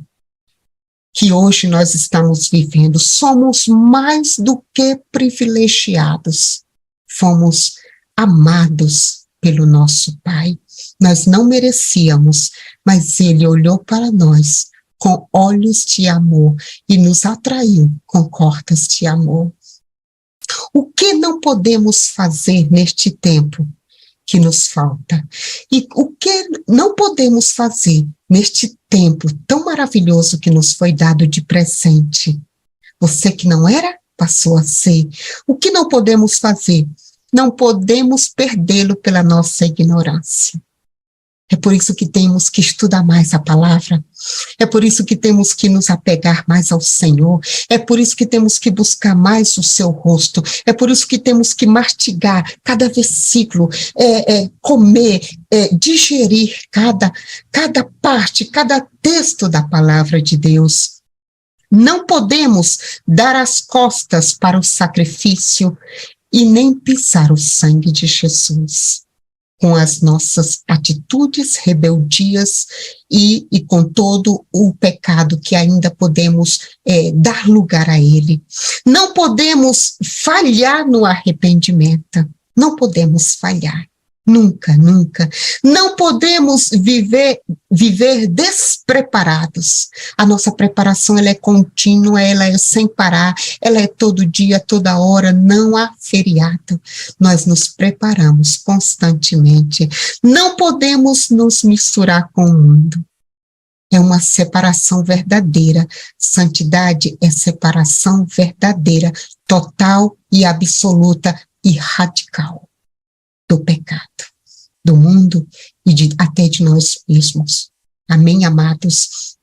que hoje nós estamos vivendo. Somos mais do que privilegiados, fomos amados pelo nosso Pai. Nós não merecíamos, mas Ele olhou para nós com olhos de amor e nos atraiu com cordas de amor. O que não podemos fazer neste tempo que nos falta? E o que não podemos fazer neste tempo tão maravilhoso que nos foi dado de presente? Você que não era, passou a ser. O que não podemos fazer? Não podemos perdê-lo pela nossa ignorância. É por isso que temos que estudar mais a palavra, é por isso que temos que nos apegar mais ao Senhor, é por isso que temos que buscar mais o seu rosto, é por isso que temos que mastigar cada versículo, comer, digerir cada parte, cada texto da palavra de Deus. Não podemos dar as costas para o sacrifício e nem pisar o sangue de Jesus, com as nossas atitudes, rebeldias e com todo o pecado que ainda podemos dar lugar a ele. Não podemos falhar no arrependimento, não podemos falhar, nunca, nunca. Não podemos viver despreparados. A nossa preparação ela é contínua, ela é sem parar, ela é todo dia, toda hora, não há feriado. Nós nos preparamos constantemente. Não podemos nos misturar com o mundo. É uma separação verdadeira. Santidade é separação verdadeira, total e absoluta e radical do pecado, do mundo e até de nós mesmos. Amém, amados?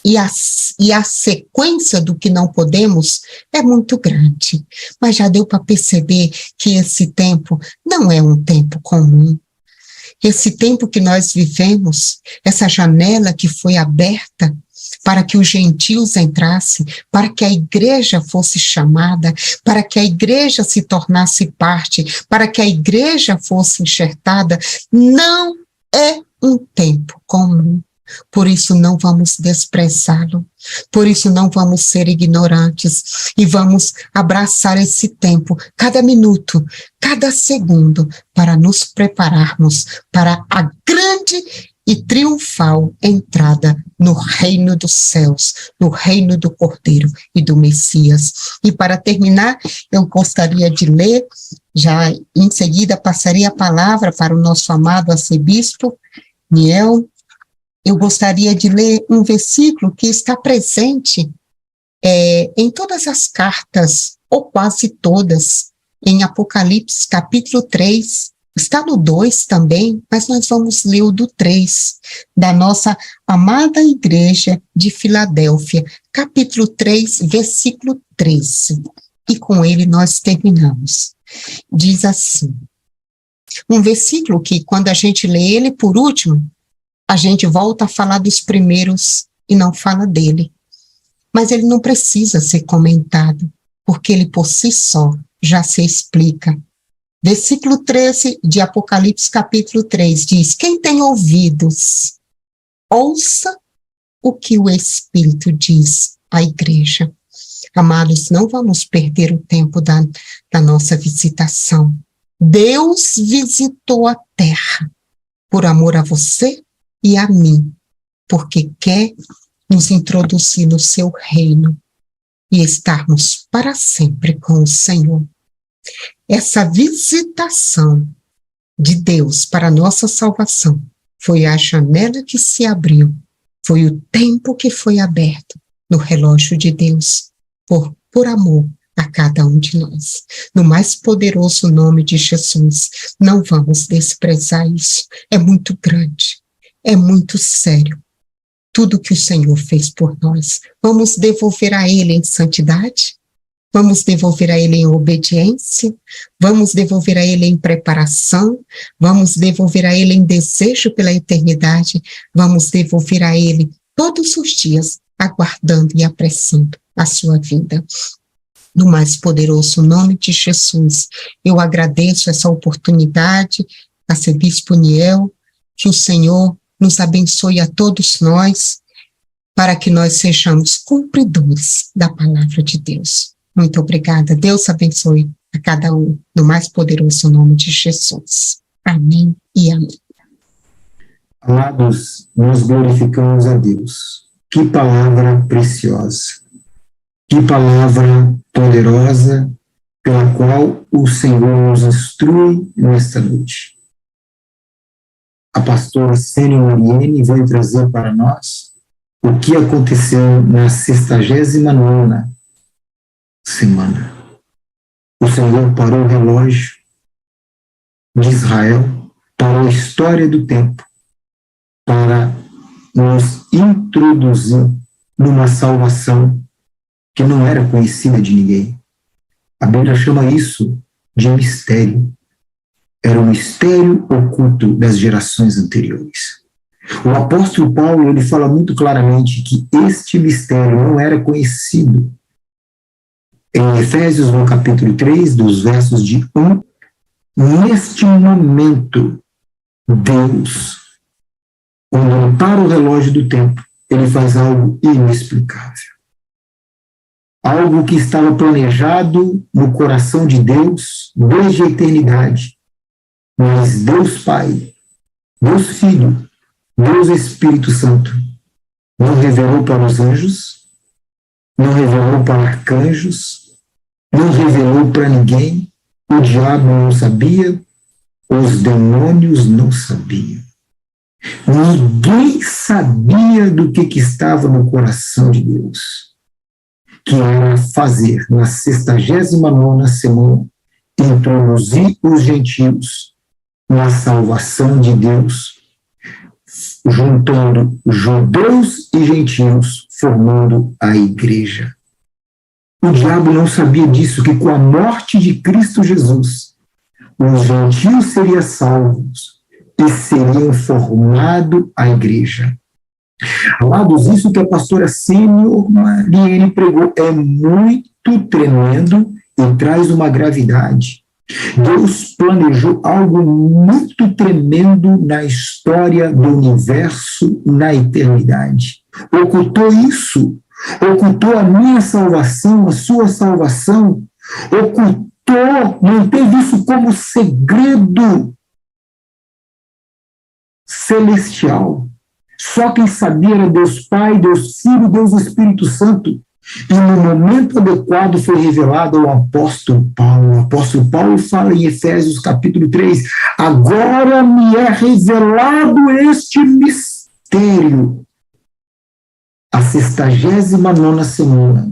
E a sequência do que não podemos é muito grande, mas já deu para perceber que esse tempo não é um tempo comum. Esse tempo que nós vivemos, essa janela que foi aberta, para que os gentios entrassem, para que a igreja fosse chamada, para que a igreja se tornasse parte, para que a igreja fosse enxertada. Não é um tempo comum. Por isso não vamos desprezá-lo, por isso não vamos ser ignorantes e vamos abraçar esse tempo, cada minuto, cada segundo, para nos prepararmos para a grande e triunfal entrada no reino dos céus, no reino do Cordeiro e do Messias. E para terminar, eu gostaria de ler, já em seguida passaria a palavra para o nosso amado arcebispo Niel. Eu gostaria de ler um versículo que está presente em todas as cartas, ou quase todas, em Apocalipse, capítulo 3, está no 2 também, mas nós vamos ler o do 3, da nossa amada igreja de Filadélfia, capítulo 3, versículo 13, e com ele nós terminamos. Diz assim, um versículo que quando a gente lê ele por último, a gente volta a falar dos primeiros e não fala dele. Mas ele não precisa ser comentado, porque ele por si só já se explica. Versículo 13 de Apocalipse capítulo 3 diz, quem tem ouvidos, ouça o que o Espírito diz à igreja. Amados, não vamos perder o tempo da nossa visitação. Deus visitou a terra por amor a você e a mim, porque quer nos introduzir no seu reino e estarmos para sempre com o Senhor. Essa visitação de Deus para a nossa salvação foi a janela que se abriu, foi o tempo que foi aberto no relógio de Deus, por amor a cada um de nós. No mais poderoso nome de Jesus, não vamos desprezar isso, é muito grande. É muito sério tudo que o Senhor fez por nós. Vamos devolver a Ele em santidade? Vamos devolver a Ele em obediência? Vamos devolver a Ele em preparação? Vamos devolver a Ele em desejo pela eternidade? Vamos devolver a Ele todos os dias, aguardando e apressando a sua vinda. No mais poderoso nome de Jesus, eu agradeço essa oportunidade, arcebispo Niel, que o Senhor nos abençoe a todos nós, para que nós sejamos cumpridores da palavra de Deus. Muito obrigada. Deus abençoe a cada um, no mais poderoso nome de Jesus. Amém e amém. Amados, nós glorificamos a Deus. Que palavra preciosa. Que palavra poderosa, pela qual o Senhor nos instrui nesta noite. A pastora Sênia Mariene vai trazer para nós o que aconteceu na 69ª semana. O Senhor parou o relógio de Israel, parou a história do tempo, para nos introduzir numa salvação que não era conhecida de ninguém. A Bíblia chama isso de mistério. Era um mistério oculto das gerações anteriores. O apóstolo Paulo, ele fala muito claramente que este mistério não era conhecido. Em Efésios, no capítulo 3, dos versos de 1, neste momento, Deus, quando para o relógio do tempo, ele faz algo inexplicável. Algo que estava planejado no coração de Deus desde a eternidade. Mas Deus Pai, Deus Filho, Deus Espírito Santo não revelou para os anjos, não revelou para arcanjos, não revelou para ninguém, o diabo não sabia, os demônios não sabiam. Ninguém sabia do que estava no coração de Deus, que era fazer na 69ª semana, introduzir os gentios na salvação de Deus, juntando judeus e gentios, formando a igreja. O diabo não sabia disso, que com a morte de Cristo Jesus, os gentios seriam salvos e seriam formado a igreja. Amados, isso que a pastora Sênior Mariene pregou é muito tremendo e traz uma gravidade. Deus planejou algo muito tremendo na história do universo, na eternidade. Ocultou isso, ocultou a minha salvação, a sua salvação, ocultou, manteve isso como segredo celestial. Só quem sabia era Deus Pai, Deus Filho, Deus Espírito Santo. E no momento adequado foi revelado ao apóstolo Paulo. O apóstolo Paulo fala em Efésios capítulo 3, agora me é revelado este mistério. A 69ª semana,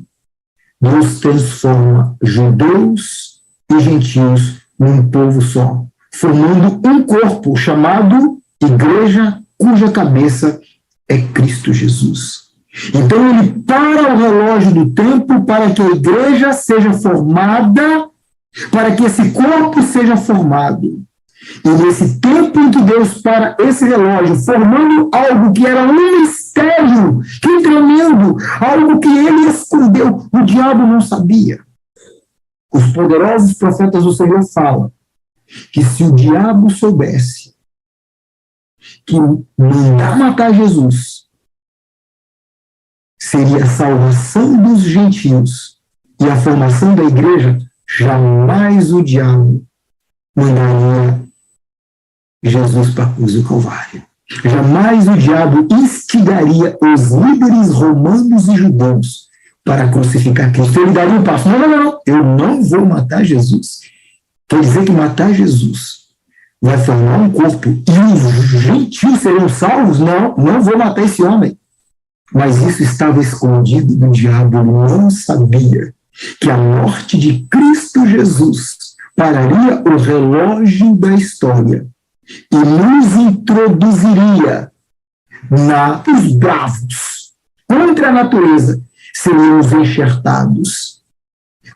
Deus transforma judeus e gentios num povo só, formando um corpo chamado Igreja, cuja cabeça é Cristo Jesus. Então ele para o relógio do tempo para que a igreja seja formada, para que esse corpo seja formado. E nesse tempo em que Deus para esse relógio, formando algo que era um mistério, que tremendo, algo que ele escondeu, o diabo não sabia. Os poderosos profetas do Senhor falam que se o diabo soubesse que mandar matar Jesus seria a salvação dos gentios e a formação da igreja, jamais o diabo mandaria Jesus para a cruz do Calvário. Jamais o diabo instigaria os líderes romanos e judeus para crucificar Cristo. Ele daria um passo. Não, eu não vou matar Jesus. Quer dizer que matar Jesus vai formar um corpo e os gentios serão salvos? Não vou matar esse homem. Mas isso estava escondido do diabo. Ele não sabia que a morte de Cristo Jesus pararia o relógio da história e nos introduziria os bravos contra a natureza, seríamos enxertados.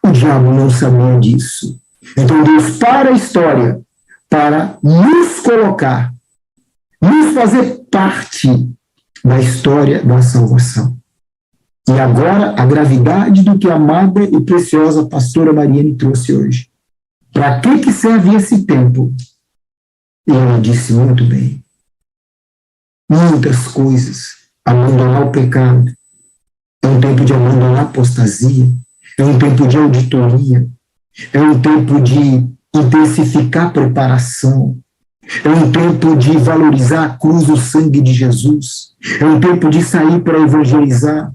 O diabo não sabia disso. Então Deus para a história para nos colocar, nos fazer parte da história da salvação. E agora a gravidade do que a amada e preciosa pastora Mariene trouxe hoje. Para que serve esse tempo? E ela disse muito bem. Muitas coisas. Abandonar o pecado. É um tempo de abandonar a apostasia. É um tempo de auditoria. É um tempo de intensificar a preparação. É um tempo de valorizar a cruz, o sangue de Jesus. É um tempo de sair para evangelizar.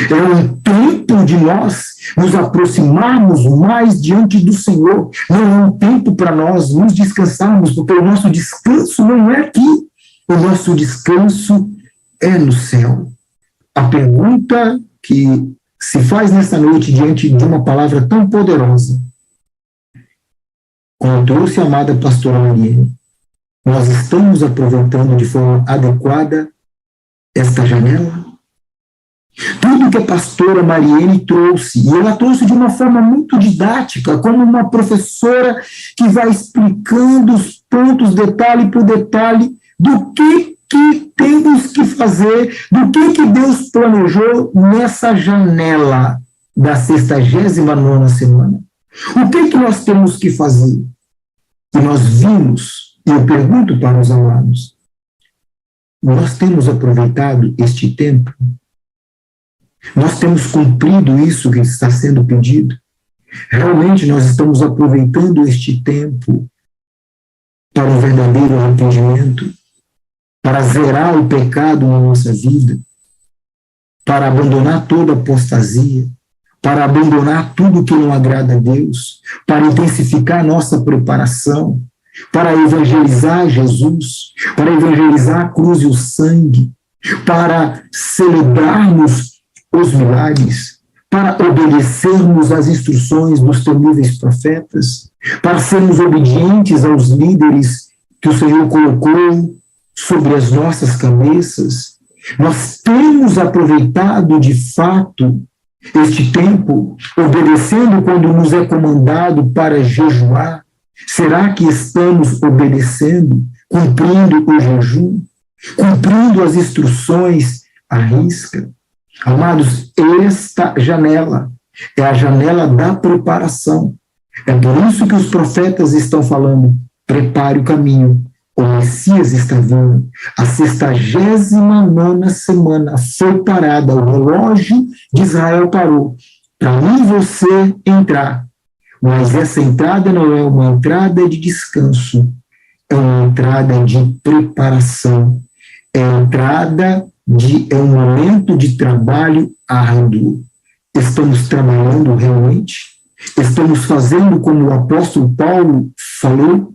É um tempo de nós nos aproximarmos mais diante do Senhor. Não é um tempo para nós nos descansarmos, porque o nosso descanso não é aqui. O nosso descanso é no céu. A pergunta que se faz nesta noite diante de uma palavra tão poderosa, como trouxe a amada pastora Mariene, nós estamos aproveitando de forma adequada esta janela? Tudo que a pastora Mariene trouxe, e ela trouxe de uma forma muito didática, como uma professora que vai explicando os pontos, detalhe por detalhe, do que temos que fazer, do que Deus planejou nessa janela da 69ª semana. O que nós temos que fazer? E nós vimos, e eu pergunto para os amados, nós temos aproveitado este tempo? Nós temos cumprido isso que está sendo pedido? Realmente nós estamos aproveitando este tempo para um verdadeiro arrependimento, para zerar o pecado na nossa vida, para abandonar toda apostasia, para abandonar tudo que não agrada a Deus, para intensificar a nossa preparação, para evangelizar Jesus, para evangelizar a cruz e o sangue, para celebrarmos os milagres, para obedecermos às instruções dos temíveis profetas, para sermos obedientes aos líderes que o Senhor colocou sobre as nossas cabeças. Nós temos aproveitado de fato este tempo, obedecendo quando nos é comandado para jejuar. Será que estamos obedecendo, cumprindo o jejum, cumprindo as instruções arrisca. Amados, esta janela é a janela da preparação. É por isso que os profetas estão falando: prepare o caminho, o Messias está vindo. A 69ª semana foi parada, o relógio de Israel parou, para mim e você entrar. Mas essa entrada não é uma entrada de descanso, é uma entrada de preparação, é um momento de trabalho árduo. Estamos trabalhando realmente? Estamos fazendo como o apóstolo Paulo falou?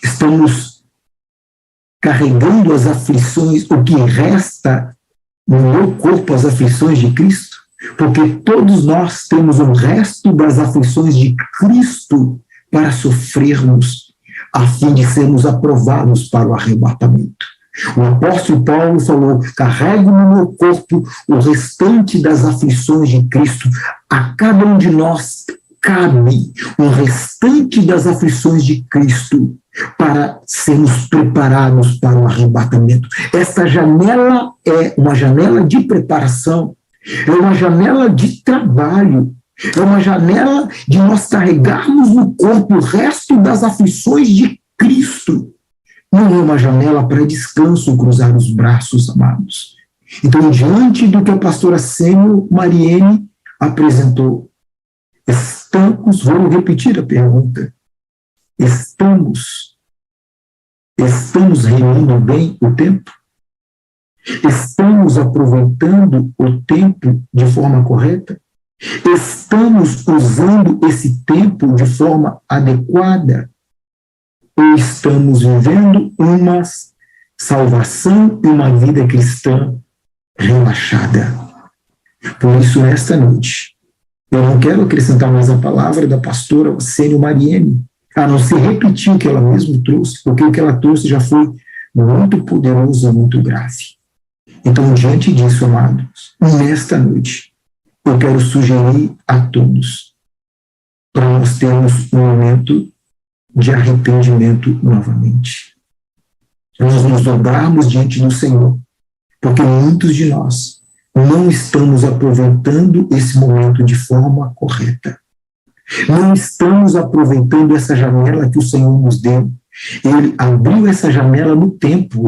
Estamos carregando as aflições, o que resta no meu corpo, as aflições de Cristo? Porque todos nós temos o resto das aflições de Cristo para sofrermos, a fim de sermos aprovados para o arrebatamento. O apóstolo Paulo falou: carrego no meu corpo o restante das aflições de Cristo. A cada um de nós cabe o restante das aflições de Cristo para sermos preparados para o arrebatamento. Esta janela é uma janela de preparação, é uma janela de trabalho, é uma janela de nós carregarmos no corpo o resto das aflições de Cristo. Não é uma janela para descanso, cruzar os braços, amados. Então, diante do que a pastora Sênio Mariene apresentou, vou repetir a pergunta, estamos remindo bem o tempo? Estamos aproveitando o tempo de forma correta? Estamos usando esse tempo de forma adequada? Ou estamos vivendo uma salvação e uma vida cristã relaxada? Por isso, nesta noite, eu não quero acrescentar mais a palavra da pastora Sênio Mariene, a não ser repetir o que ela mesma trouxe, porque o que ela trouxe já foi muito poderoso, muito grave. Então, diante disso, amados, nesta noite, eu quero sugerir a todos para nós termos um momento de arrependimento novamente. Nós nos dobrarmos diante do Senhor, porque muitos de nós não estamos aproveitando esse momento de forma correta. Não estamos aproveitando essa janela que o Senhor nos deu. Ele abriu essa janela no tempo.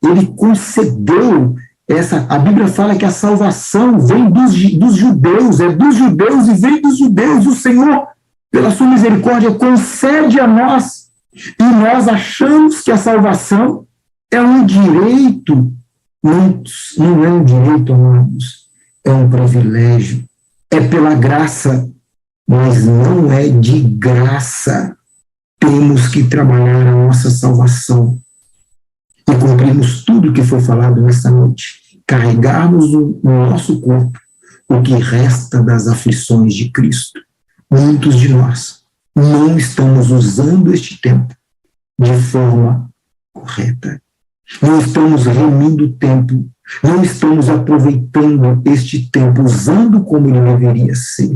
Ele concedeu essa. A Bíblia fala que a salvação vem dos judeus, é dos judeus e vem dos judeus. O Senhor, pela sua misericórdia, concede a nós. E nós achamos que a salvação é um direito. Não é um direito, amados. É um privilégio. É pela graça, mas não é de graça. Temos que trabalhar a nossa salvação e cumprirmos tudo o que foi falado nesta noite. Carregarmos no nosso corpo o que resta das aflições de Cristo. Muitos de nós não estamos usando este tempo de forma correta. Não estamos remindo o tempo, não estamos aproveitando este tempo, usando como ele deveria ser.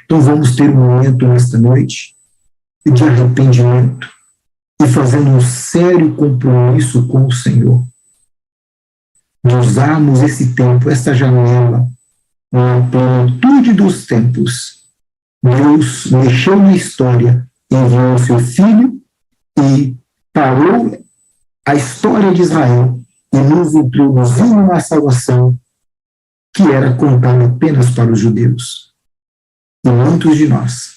Então vamos ter um momento nesta noite de arrependimento e fazendo um sério compromisso com o Senhor. De usarmos esse tempo, essa janela, na plenitude dos tempos. Deus mexeu na história, enviou o seu Filho e parou a história de Israel e nos introduziu numa salvação que era contada apenas para os judeus. E muitos de nós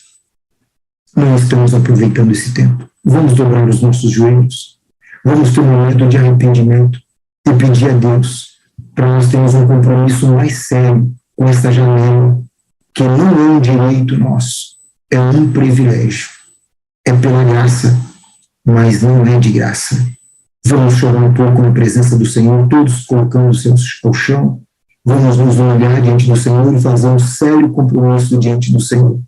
não estamos aproveitando esse tempo. Vamos dobrar os nossos joelhos, vamos ter um momento de arrependimento e pedir a Deus para nós termos um compromisso mais sério com essa janela, que não é um direito nosso, é um privilégio. É pela graça, mas não é de graça. Vamos chorar um pouco na presença do Senhor, todos colocando os seus ao chão. Vamos nos humilhar diante do Senhor e fazer um sério compromisso diante do Senhor,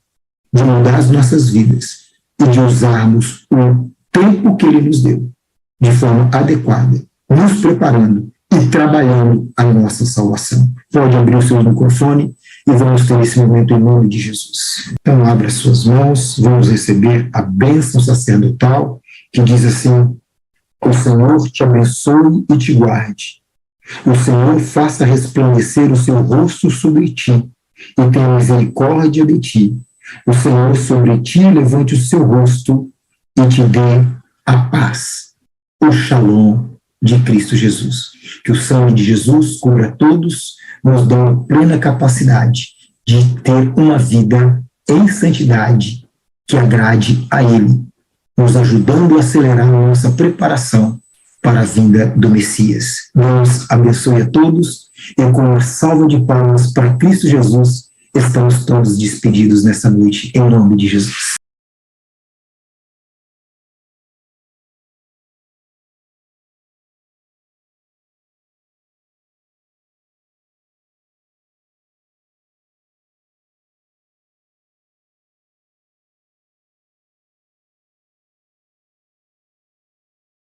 de mudar as nossas vidas e de usarmos o tempo que Ele nos deu de forma adequada, nos preparando e trabalhando a nossa salvação. Pode abrir o seu microfone e vamos ter esse momento em nome de Jesus. Então, abra as suas mãos, vamos receber a bênção sacerdotal, que diz assim: o Senhor te abençoe e te guarde. O Senhor faça resplandecer o seu rosto sobre ti e tenha misericórdia de ti. O Senhor sobre ti levante o seu rosto e te dê a paz. O Shalom de Cristo Jesus. Que o sangue de Jesus cubra todos, nos dá plena capacidade de ter uma vida em santidade que agrade a Ele, nos ajudando a acelerar a nossa preparação para a vinda do Messias. Deus abençoe a todos e com uma salva de palmas para Cristo Jesus, estamos todos despedidos nessa noite, em nome de Jesus.